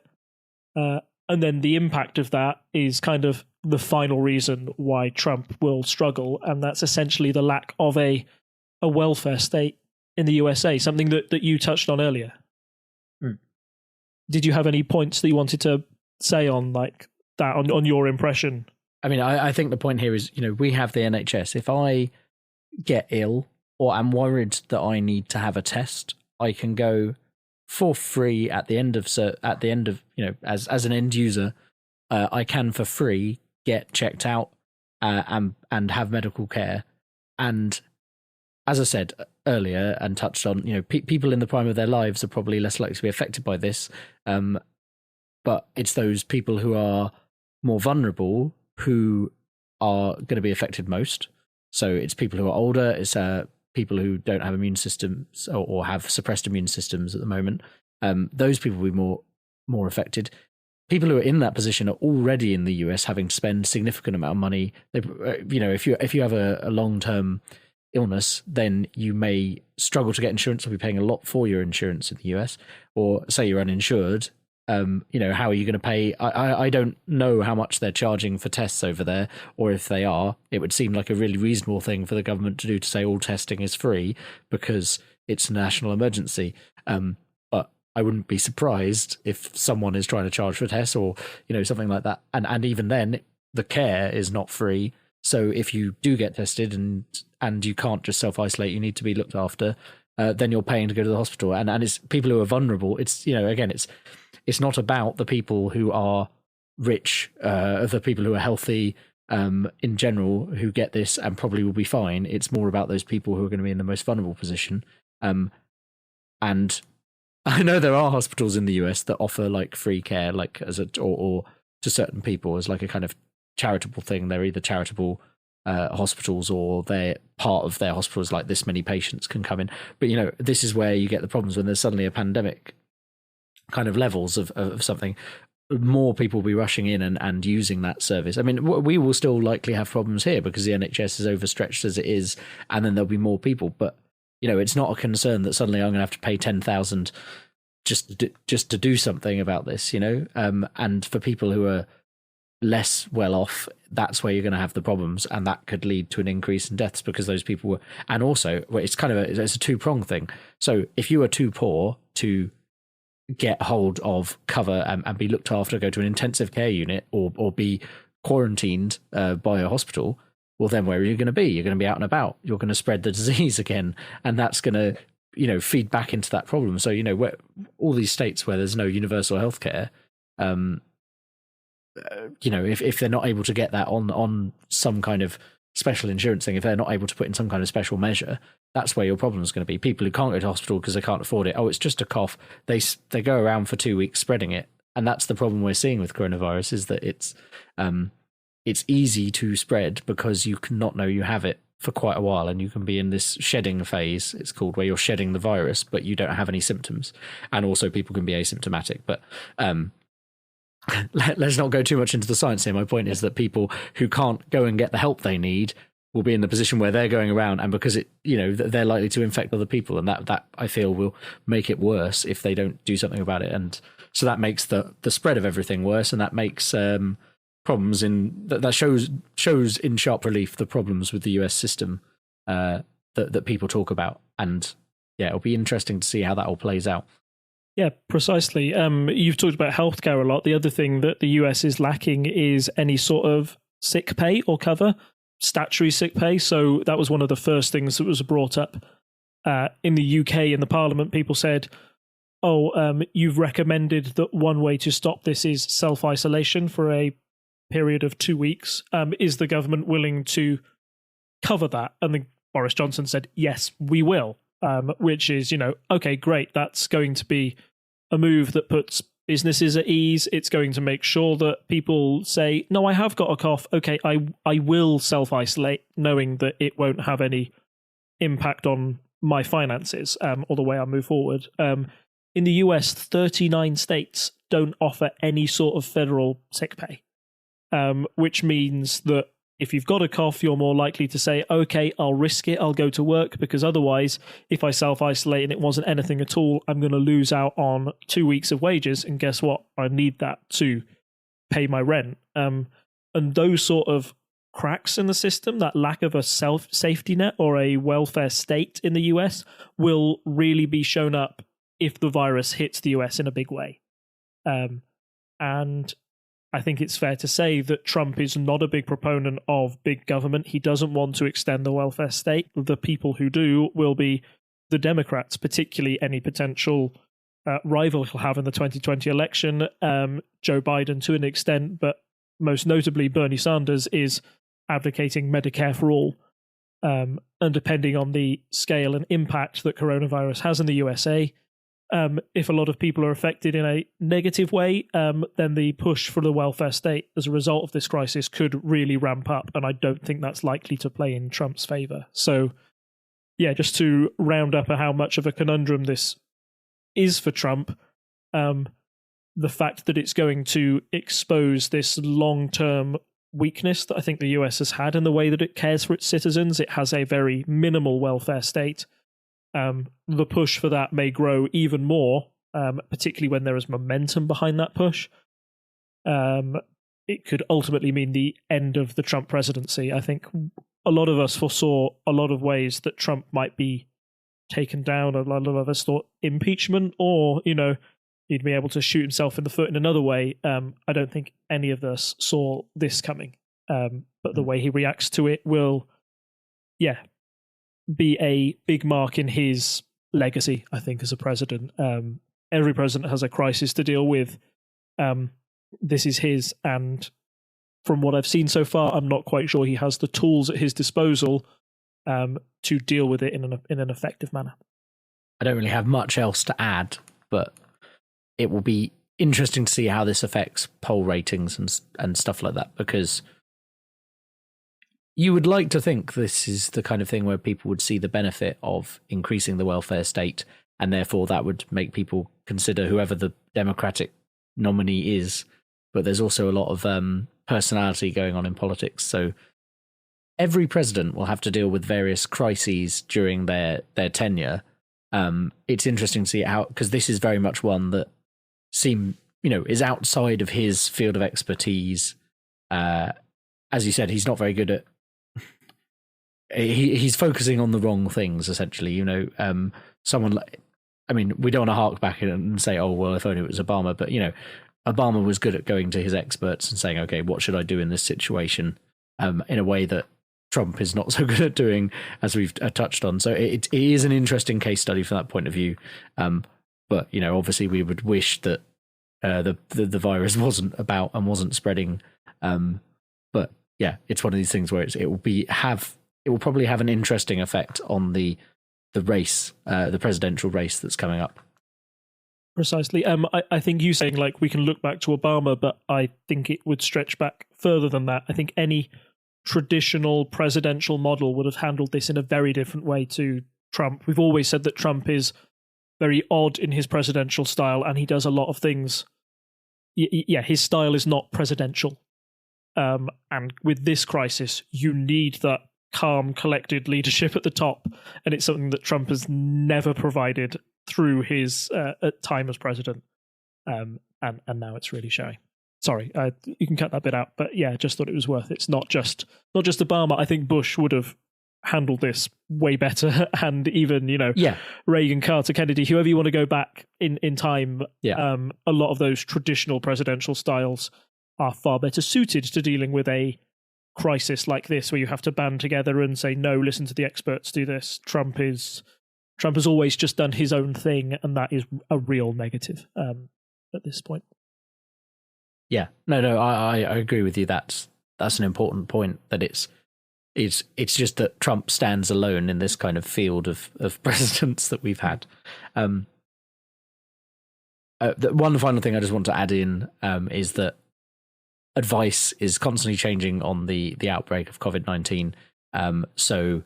And then the impact of that is kind of the final reason why Trump will struggle, and that's essentially the lack of a welfare state in the USA, something that you touched on earlier. Did you have any points that you wanted to say on like that, on your impression? I mean, I think the point here is, we have the NHS. If I get ill or am worried that I need to have a test, I can go for free at the end of as an end user, I can for free get checked out and have medical care. And as I said earlier and touched on, people in the prime of their lives are probably less likely to be affected by this. But it's those people who are more vulnerable who are going to be affected most. So it's people who are older, it's people who don't have immune systems or have suppressed immune systems at the moment. Those people will be more affected. People who are in that position are already in the US having to spend significant amount of money. If you have a long-term illness, then you may struggle to get insurance or be paying a lot for your insurance in the US. Or say you're uninsured, how are you going to pay? I don't know how much they're charging for tests over there, or if they are. It would seem like a really reasonable thing for the government to do, to say all testing is free because it's a national emergency. But I wouldn't be surprised if someone is trying to charge for tests or something like that. And even then, the care is not free. So if you do get tested and you can't just self-isolate, you need to be looked after, than you're paying to go to the hospital. And it's people who are vulnerable. It's, again, it's not about the people who are rich, the people who are healthy in general who get this and probably will be fine. It's more about those people who are going to be in the most vulnerable position. And I know there are hospitals in the US that offer like free care, like or to certain people as like a kind of charitable thing. They're either charitable hospitals or they're part of their hospitals, like this many patients can come in. But this is where you get the problems when there's suddenly a pandemic kind of levels of something. More people will be rushing in and using that service. I mean, we will still likely have problems here because the NHS is overstretched as it is, and then there'll be more people. But it's not a concern that suddenly I'm going to have to pay 10,000 just to do something about this. And for people who are less well off, that's where you're going to have the problems, and that could lead to an increase in deaths because those people were. And also, it's kind of it's a two-pronged thing. So if you are too poor to get hold of cover and be looked after, go to an intensive care unit or be quarantined by a hospital, well, then where are you going to be? You're going to be out and about. You're going to spread the disease again, and that's going to feed back into that problem. So where all these states where there's no universal healthcare, if they're not able to get that on some kind of special insurance thing, if they're not able to put in some kind of special measure, that's where your problem is going to be. People who can't go to hospital because they can't afford it. Oh, it's just a cough. They go around for 2 weeks spreading it, and that's the problem we're seeing with coronavirus, is that it's easy to spread because you cannot know you have it for quite a while, and you can be in this shedding phase, it's called, where you're shedding the virus, but you don't have any symptoms. And also people can be asymptomatic. But let's not go too much into the science here. My point is that people who can't go and get the help they need will be in the position where they're going around, and because they're likely to infect other people, and that I feel will make it worse if they don't do something about it. And so that makes the spread of everything worse, and that makes problems that shows in sharp relief the problems with the US system that people talk about. And yeah, it'll be interesting to see how that all plays out. Yeah, precisely. You've talked about healthcare a lot. The other thing that the US is lacking is any sort of sick pay or cover, statutory sick pay. So that was one of the first things that was brought up in the UK in the Parliament. People said, you've recommended that one way to stop this is self-isolation for a period of 2 weeks. Is the government willing to cover that? And then Boris Johnson said, yes, we will. Which is, okay, great. That's going to be a move that puts businesses at ease. It's going to make sure that people say, no, I have got a cough. Okay, I will self-isolate, knowing that it won't have any impact on my finances or the way I move forward. In the US, 39 states don't offer any sort of federal sick pay, which means that if you've got a cough, you're more likely to say, okay, I'll risk it, I'll go to work, because otherwise, if I self-isolate and it wasn't anything at all, I'm going to lose out on 2 weeks of wages, and guess what? I need that to pay my rent. And those sort of cracks in the system, that lack of a safety net or a welfare state in the US, will really be shown up if the virus hits the US in a big way. And I think it's fair to say that Trump is not a big proponent of big government. He doesn't want to extend the welfare state. The people who do will be the Democrats, particularly any potential rival he'll have in the 2020 election. Joe Biden to an extent, but most notably Bernie Sanders is advocating Medicare for all. And depending on the scale and impact that coronavirus has in the USA, if a lot of people are affected in a negative way, then the push for the welfare state as a result of this crisis could really ramp up, and I don't think that's likely to play in Trump's favor. So, yeah, just to round up how much of a conundrum this is for Trump, the fact that it's going to expose this long-term weakness that I think the US has had in the way that it cares for its citizens. It has a very minimal welfare state. The push for that may grow even more, particularly when there is momentum behind that push. It could ultimately mean the end of the Trump presidency. I think a lot of us foresaw a lot of ways that Trump might be taken down. A lot of us thought impeachment, or, he'd be able to shoot himself in the foot in another way. I don't think any of us saw this coming. But the way he reacts to it will, be a big mark in his legacy, I think, as a president. Every president has a crisis to deal with. This is his, and from what I've seen so far, I'm not quite sure he has the tools at his disposal to deal with it in an effective manner. I don't really have much else to add, but it will be interesting to see how this affects poll ratings and stuff like that, because you would like to think this is the kind of thing where people would see the benefit of increasing the welfare state, and therefore that would make people consider whoever the Democratic nominee is. But there's also a lot of personality going on in politics, so every president will have to deal with various crises during their tenure. It's interesting to see how, because this is very much one that is outside of his field of expertise. As you said, he's not very good at. He's focusing on the wrong things, essentially. Someone like, we don't want to hark back and say, oh well, if only it was Obama, but Obama was good at going to his experts and saying, okay, what should I do in this situation? In a way that Trump is not so good at doing, as we've touched on. So it is an interesting case study from that point of view. But obviously we would wish that the virus wasn't about and wasn't spreading. But yeah, it's one of these things where it will probably have an interesting effect on the race, the presidential race that's coming up. Precisely. I think you saying like we can look back to Obama, but I think it would stretch back further than that. I think any traditional presidential model would have handled this in a very different way to Trump. We've always said that Trump is very odd in his presidential style, and he does a lot of things. Yeah, his style is not presidential. And with this crisis, you need that calm, collected leadership at the top, and it's something that Trump has never provided through his time as president. And now it's really showing. Sorry, you can cut that bit out, but yeah, just thought it was worth it. It's not just Obama. I think Bush would have handled this way better, and even Reagan, Carter, Kennedy, whoever you want to go back in time. A lot of those traditional presidential styles are far better suited to dealing with a crisis like this, where you have to band together and say, no, listen to the experts, do this. Trump has always just done his own thing, and that is a real negative at this point. Yeah, no, I agree with you. That's an important point, that it's just that Trump stands alone in this kind of field of presidents that we've had. The one final thing I just want to add in is that advice is constantly changing on the outbreak of COVID-19. So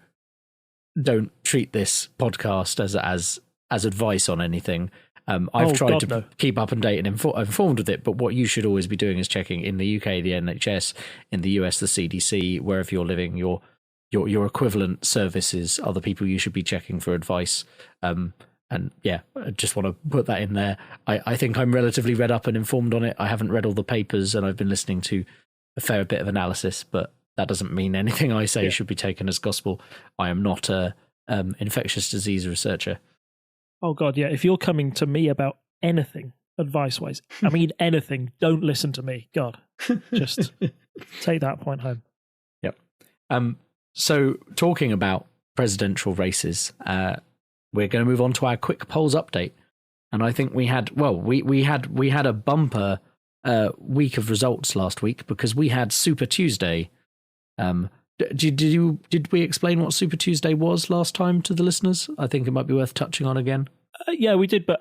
don't treat this podcast as advice on anything. I've tried to keep up and date and informed with it, but what you should always be doing is checking in the UK, the NHS, in the US, the CDC, wherever you're living, your equivalent services are the people you should be checking for advice. And yeah, I just want to put that in there. I think I'm relatively read up and informed on it. I haven't read all the papers, and I've been listening to a fair bit of analysis, but that doesn't mean anything I say should be taken as gospel. I am not a infectious disease researcher. Oh, God, yeah. If you're coming to me about anything, advice-wise, anything, don't listen to me. God, just take that point home. Yep. So, talking about presidential races, we're going to move on to our quick polls update. And I think we had a bumper week of results last week, because we had Super Tuesday. Did we explain what Super Tuesday was last time to the listeners? I think it might be worth touching on again. Yeah, we did, but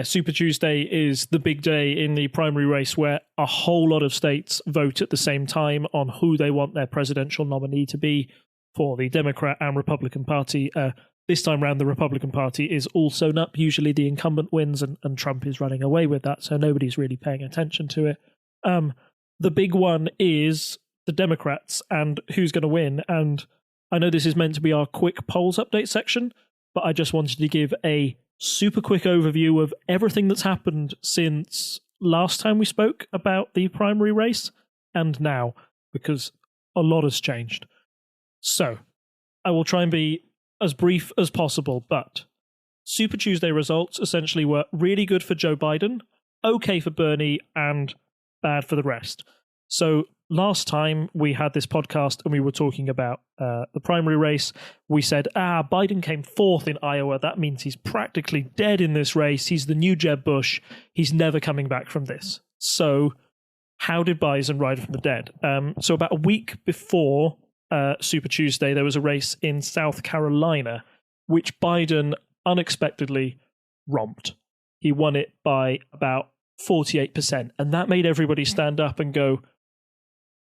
Super Tuesday is the big day in the primary race where a whole lot of states vote at the same time on who they want their presidential nominee to be for the Democrat and Republican Party. This time round, the Republican Party is all sewn up. Usually the incumbent wins, and Trump is running away with that, so nobody's really paying attention to it. The big one is the Democrats and who's going to win. And I know this is meant to be our quick polls update section, but I just wanted to give a super quick overview of everything that's happened since last time we spoke about the primary race and now, because a lot has changed. So I will try and be as brief as possible, but Super Tuesday results essentially were really good for Joe Biden, okay for Bernie, and bad for the rest. So last time we had this podcast and we were talking about the primary race, we said, Biden came fourth in Iowa. That means he's practically dead in this race. He's the new Jeb Bush. He's never coming back from this. So how did Biden rise from the dead? So about a week before Super Tuesday, there was a race in South Carolina, which Biden unexpectedly romped. He won it by about 48%, and that made everybody stand up and go,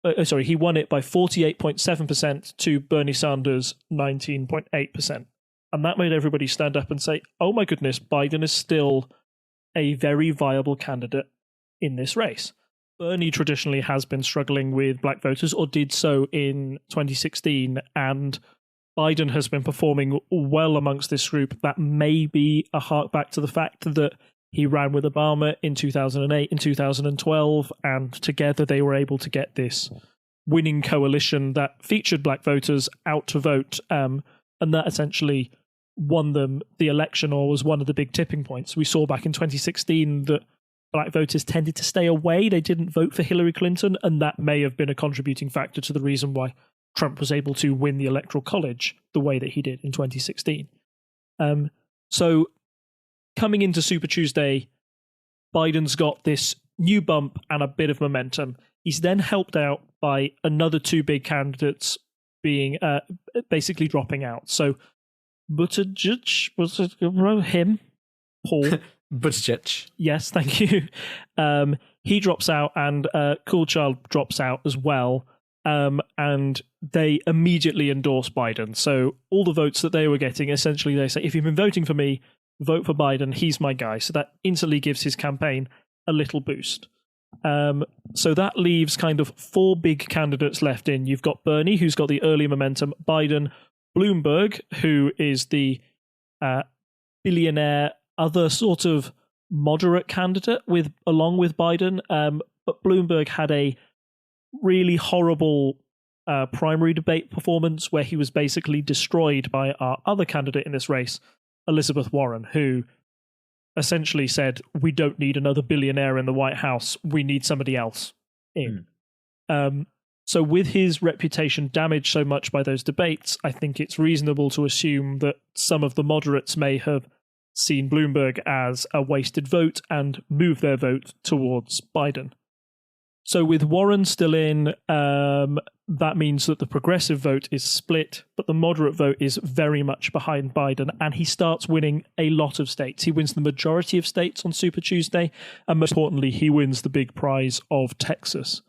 he won it by 48.7% to Bernie Sanders' 19.8%. And that made everybody stand up and say, oh my goodness, Biden is still a very viable candidate in this race. Bernie traditionally has been struggling with black voters, or did so in 2016, and Biden has been performing well amongst this group. That may be a hark back to the fact that he ran with Obama in 2008 and 2012, and together they were able to get this winning coalition that featured black voters out to vote, and that essentially won them the election, or was one of the big tipping points. We saw back in 2016 that black voters tended to stay away. They didn't vote for Hillary Clinton, and that may have been a contributing factor to the reason why Trump was able to win the Electoral College the way that he did in 2016. So coming into Super Tuesday, Biden's got this new bump and a bit of momentum. He's then helped out by another two big candidates being basically dropping out. So Buttigieg, was it him? Paul. Buttigieg. Yes, thank you. He drops out, and Cool Child drops out as well. And they immediately endorse Biden. So all the votes that they were getting, essentially they say, if you've been voting for me, vote for Biden, he's my guy. So that instantly gives his campaign a little boost. So that leaves kind of four big candidates left in. You've got Bernie, who's got the early momentum, Biden, Bloomberg, who is the billionaire, other sort of moderate candidate along with Biden. But Bloomberg had a really horrible primary debate performance where he was basically destroyed by our other candidate in this race, Elizabeth Warren, who essentially said, we don't need another billionaire in the White House, we need somebody else in. So with his reputation damaged so much by those debates, I think it's reasonable to assume that some of the moderates may have seen Bloomberg as a wasted vote and moved their vote towards Biden. So with Warren still in, that means that the progressive vote is split, but the moderate vote is very much behind Biden, and he starts winning a lot of states. He wins the majority of states on Super Tuesday, and most importantly, he wins the big prize of Texas.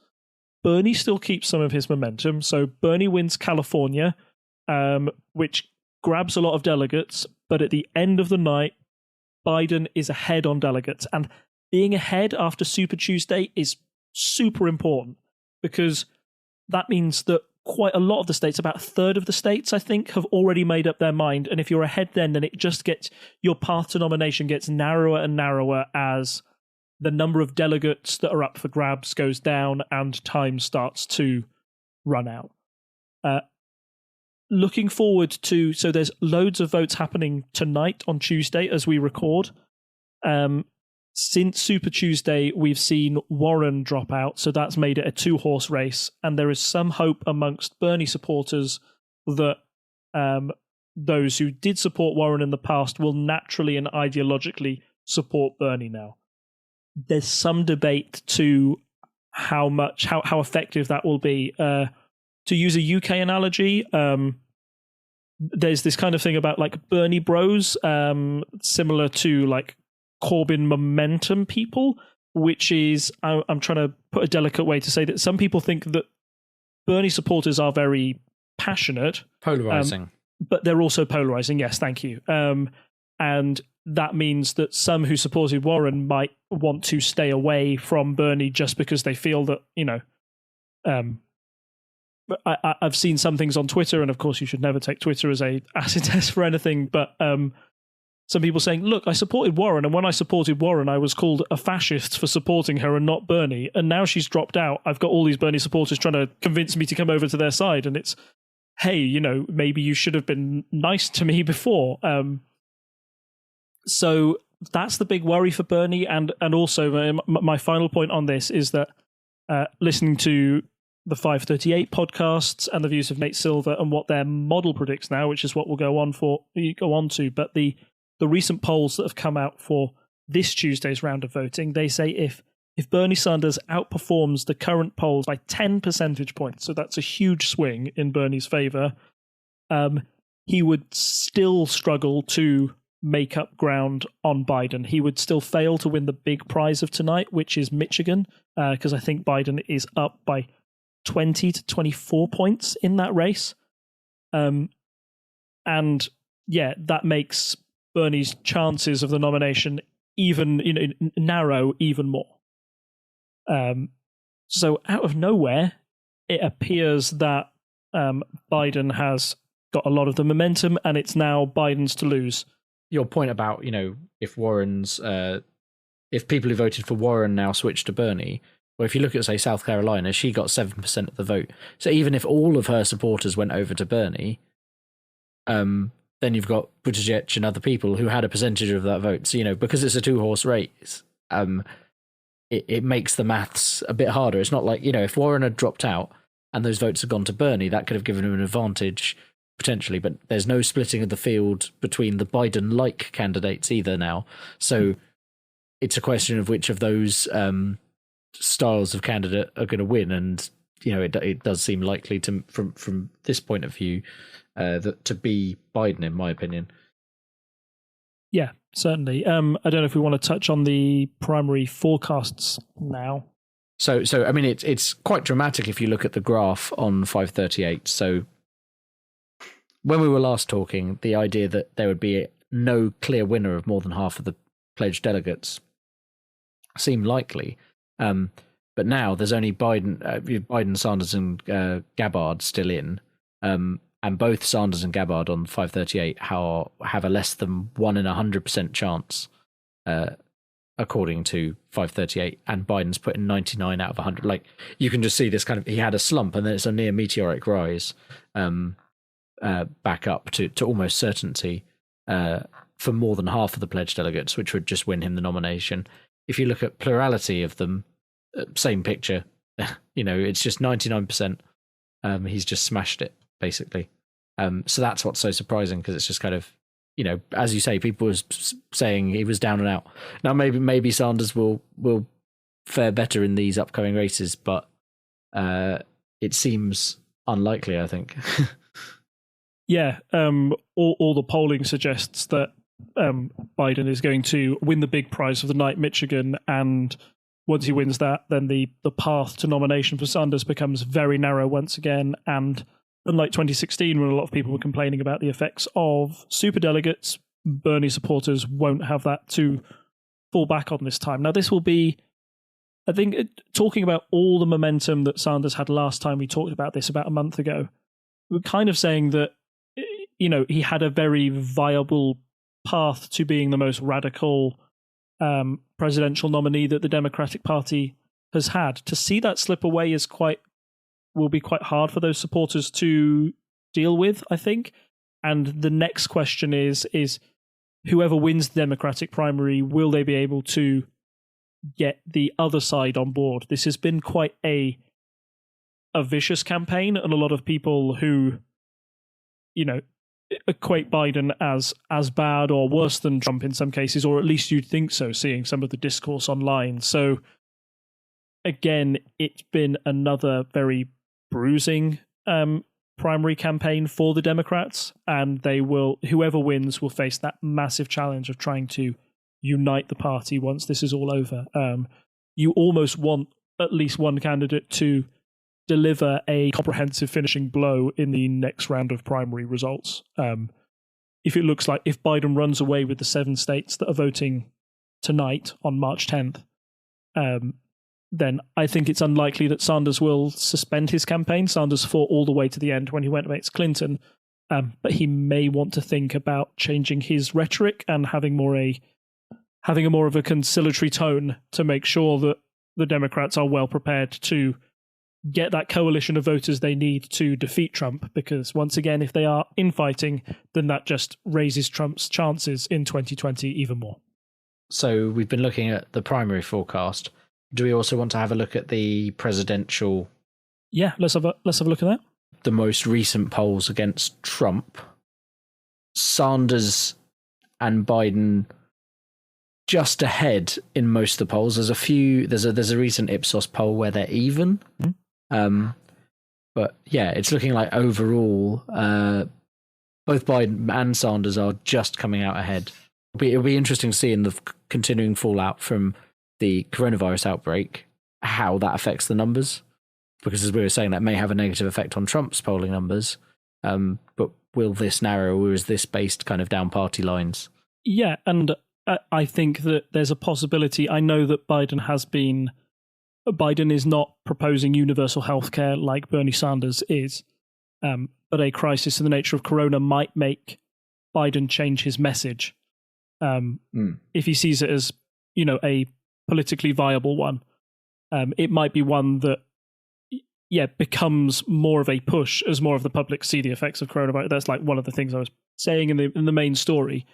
Bernie still keeps some of his momentum, so Bernie wins California, which grabs a lot of delegates, but at the end of the night, Biden is ahead on delegates, and being ahead after Super Tuesday is super important, because that means that quite a lot of the states, about a third of the states, I think, have already made up their mind. And if you're ahead then it just gets, your path to nomination gets narrower and narrower as the number of delegates that are up for grabs goes down and time starts to run out. Looking forward to, so there's loads of votes happening tonight on Tuesday as we record. Since Super Tuesday, we've seen Warren drop out, so that's made it a two-horse race, and there is some hope amongst Bernie supporters that those who did support Warren in the past will naturally and ideologically support Bernie now. There's some debate to how effective that will be. To use a UK analogy, there's this kind of thing about like Bernie bros, similar to like Corbyn momentum people, which is, I'm trying to put a delicate way to say that some people think that Bernie supporters are very passionate. Polarizing. But they're also polarizing, yes, thank you. And that means that some who supported Warren might want to stay away from Bernie just because they feel that, you know, I've seen some things on Twitter, and of course you should never take Twitter as a acid test for anything, but some people saying, look, I supported Warren, and when I supported Warren, I was called a fascist for supporting her and not Bernie, and now she's dropped out. I've got all these Bernie supporters trying to convince me to come over to their side, and it's, hey, you know, maybe you should have been nice to me before. So that's the big worry for Bernie, and also my final point on this is that listening to the 538 podcasts and the views of Nate Silver and what their model predicts now, which is what we'll go on to. But the recent polls that have come out for this Tuesday's round of voting, they say if Bernie Sanders outperforms the current polls by 10 percentage points, so that's a huge swing in Bernie's favor, he would still struggle to make up ground on Biden. He would still fail to win the big prize of tonight, which is Michigan, because I think Biden is up by 20 to 24 points in that race. And yeah, that makes Bernie's chances of the nomination even narrow even more. So out of nowhere, it appears that Biden has got a lot of the momentum, and it's now Biden's to lose. Your point about, if people who voted for Warren now switch to Bernie, well, if you look at, say, South Carolina, she got 7% of the vote. So even if all of her supporters went over to Bernie, then you've got Buttigieg and other people who had a percentage of that vote. So, because it's a two-horse race, it makes the maths a bit harder. It's not like, if Warren had dropped out and those votes had gone to Bernie, that could have given him an advantage potentially, but there's no splitting of the field between the Biden-like candidates either now. So it's a question of which of those styles of candidate are going to win, and it does seem likely to, from this point of view, that to be Biden, in my opinion. Yeah, certainly. I don't know if we want to touch on the primary forecasts now. So I mean, it's quite dramatic if you look at the graph on 538. So when we were last talking, the idea that there would be no clear winner of more than half of the pledged delegates seemed likely. But now there's only Biden, Sanders, and Gabbard still in. And both Sanders and Gabbard on 538 have a less than 1 in 100% chance, according to 538. And Biden's put in 99 out of 100. Like, you can just see this kind of, he had a slump and then it's a near meteoric rise back up to almost certainty for more than half of the pledged delegates, which would just win him the nomination. If you look at plurality of them, same picture. It's just 99%. He's just smashed it, basically. So that's what's so surprising, because it's just kind of, as you say, people was saying he was down and out. Now maybe Sanders will fare better in these upcoming races, but it seems unlikely, I think. Yeah, all the polling suggests that Biden is going to win the big prize of the night, Michigan, and once he wins that, then the path to nomination for Sanders becomes very narrow once again. And unlike 2016, when a lot of people were complaining about the effects of superdelegates, Bernie supporters won't have that to fall back on this time. Now, this will be, I think, talking about all the momentum that Sanders had last time we talked about this about a month ago, we're kind of saying that, he had a very viable path to being the most radical presidential nominee that the Democratic Party has had. To see that slip away will be quite hard for those supporters to deal with, I think. And the next question is whoever wins the Democratic primary, will they be able to get the other side on board? This has been quite a vicious campaign, and a lot of people who, equate Biden as bad or worse than Trump in some cases, or at least you'd think so, seeing some of the discourse online. So again, it's been another very bruising primary campaign for the Democrats, and whoever wins will face that massive challenge of trying to unite the party once this is all over. You almost want at least one candidate to deliver a comprehensive finishing blow in the next round of primary results. If it looks like if Biden runs away with the 7 states that are voting tonight on March 10th, then I think it's unlikely that Sanders will suspend his campaign. Sanders fought all the way to the end when he went against Clinton, but he may want to think about changing his rhetoric and having a more of a conciliatory tone to make sure that the Democrats are well prepared to get that coalition of voters they need to defeat Trump, because once again, if they are infighting, then that just raises Trump's chances in 2020 even more. So we've been looking at the primary forecast. Do we also want to have a look at the presidential Yeah, let's have a look at that. The most recent polls against Trump, Sanders and Biden just ahead in most of the polls. There's a recent Ipsos poll where they're even. But yeah, it's looking like overall both Biden and Sanders are just coming out ahead. It'll be interesting to see in the continuing fallout from the coronavirus outbreak how that affects the numbers, because as we were saying, that may have a negative effect on Trump's polling numbers. But will this narrow, or is this based kind of down party lines? Yeah, and I think that there's a possibility. I know that Biden is not proposing universal healthcare like Bernie Sanders is, but a crisis in the nature of corona might make Biden change his message. If he sees it as, a politically viable one, it might be one that, becomes more of a push as more of the public see the effects of coronavirus. That's like one of the things I was saying in the main story.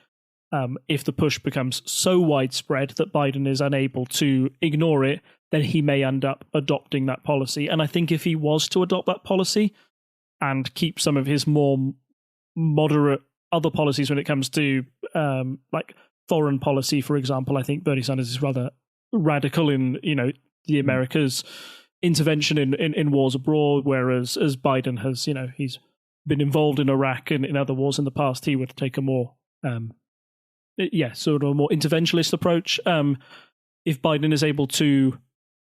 If the push becomes so widespread that Biden is unable to ignore it, then he may end up adopting that policy. And I think if he was to adopt that policy and keep some of his more moderate other policies when it comes to like foreign policy, for example, I think Bernie Sanders is rather radical in, the Americas' intervention in wars abroad, whereas as Biden has, he's been involved in Iraq and in other wars in the past, he would take a more sort of a more interventionist approach. If Biden is able to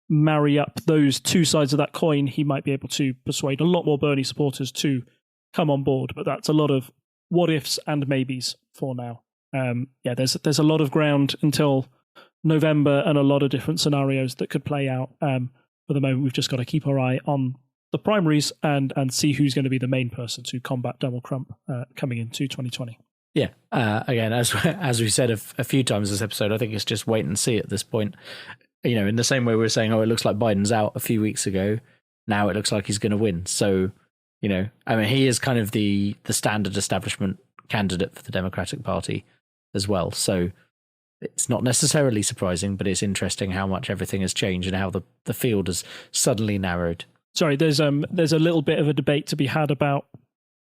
marry up those two sides of that coin, he might be able to persuade a lot more Bernie supporters to come on board. But that's a lot of what ifs and maybes for now. There's a lot of ground until November and a lot of different scenarios that could play out. For the moment, we've just got to keep our eye on the primaries and see who's going to be the main person to combat Donald Trump coming into 2020. Yeah. Again, as we said a few times this episode, I think it's just wait and see at this point. In the same way we were saying, it looks like Biden's out a few weeks ago. Now it looks like he's going to win. So, he is kind of the standard establishment candidate for the Democratic Party as well. So it's not necessarily surprising, but it's interesting how much everything has changed and how the field has suddenly narrowed. Sorry, there's a little bit of a debate to be had about,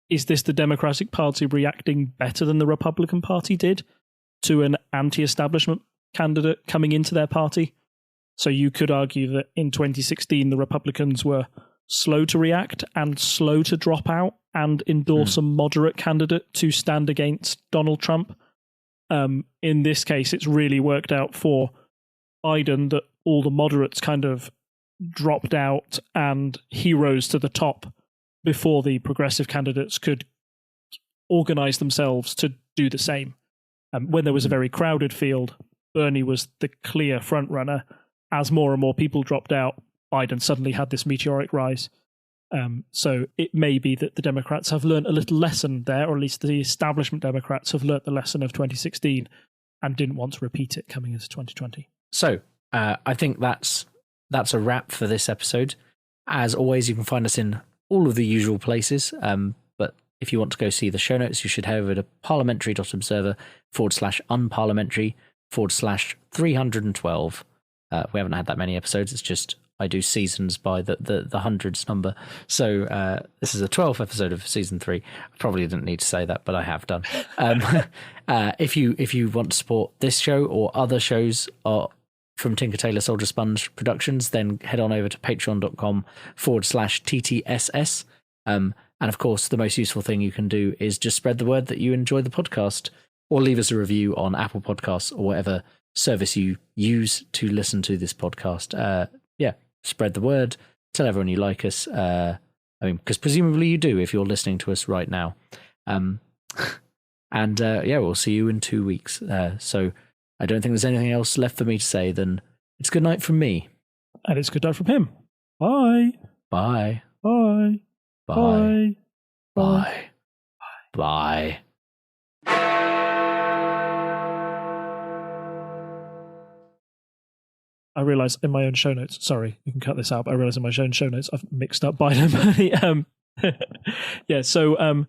is this the Democratic Party reacting better than the Republican Party did to an anti-establishment candidate coming into their party? So you could argue that in 2016, the Republicans were slow to react and slow to drop out and endorse a moderate candidate to stand against Donald Trump. In this case, it's really worked out for Biden that all the moderates kind of dropped out and he rose to the top before the progressive candidates could organize themselves to do the same. When there was a very crowded field, Bernie was the clear frontrunner. As more and more people dropped out, Biden suddenly had this meteoric rise. So it may be that the Democrats have learned a little lesson there, or at least the establishment Democrats have learnt the lesson of 2016 and didn't want to repeat it coming into 2020. So I think that's a wrap for this episode. As always, you can find us in all of the usual places. But if you want to go see the show notes, you should head over to parliamentary.observer/unparliamentary/312. We haven't had that many episodes. It's just I do seasons by the hundreds number. So this is a 12th episode of season 3. I probably didn't need to say that, but I have done. If you want to support this show or other shows from Tinker Tailor Soldier Sponge Productions, then head on over to patreon.com/TTSS. And of course, the most useful thing you can do is just spread the word that you enjoy the podcast, or leave us a review on Apple Podcasts or whatever service you use to listen to this podcast. Spread the word, tell everyone you like us. Because presumably you do if you're listening to us right now. We'll see you in 2 weeks. So I don't think there's anything else left for me to say than it's good night from me. And it's good night from him. Bye. Bye. Bye. Bye. Bye. Bye. I realise in my own show notes, sorry, you can cut this out, but I realise in my own show notes I've mixed up Biden and Bernie.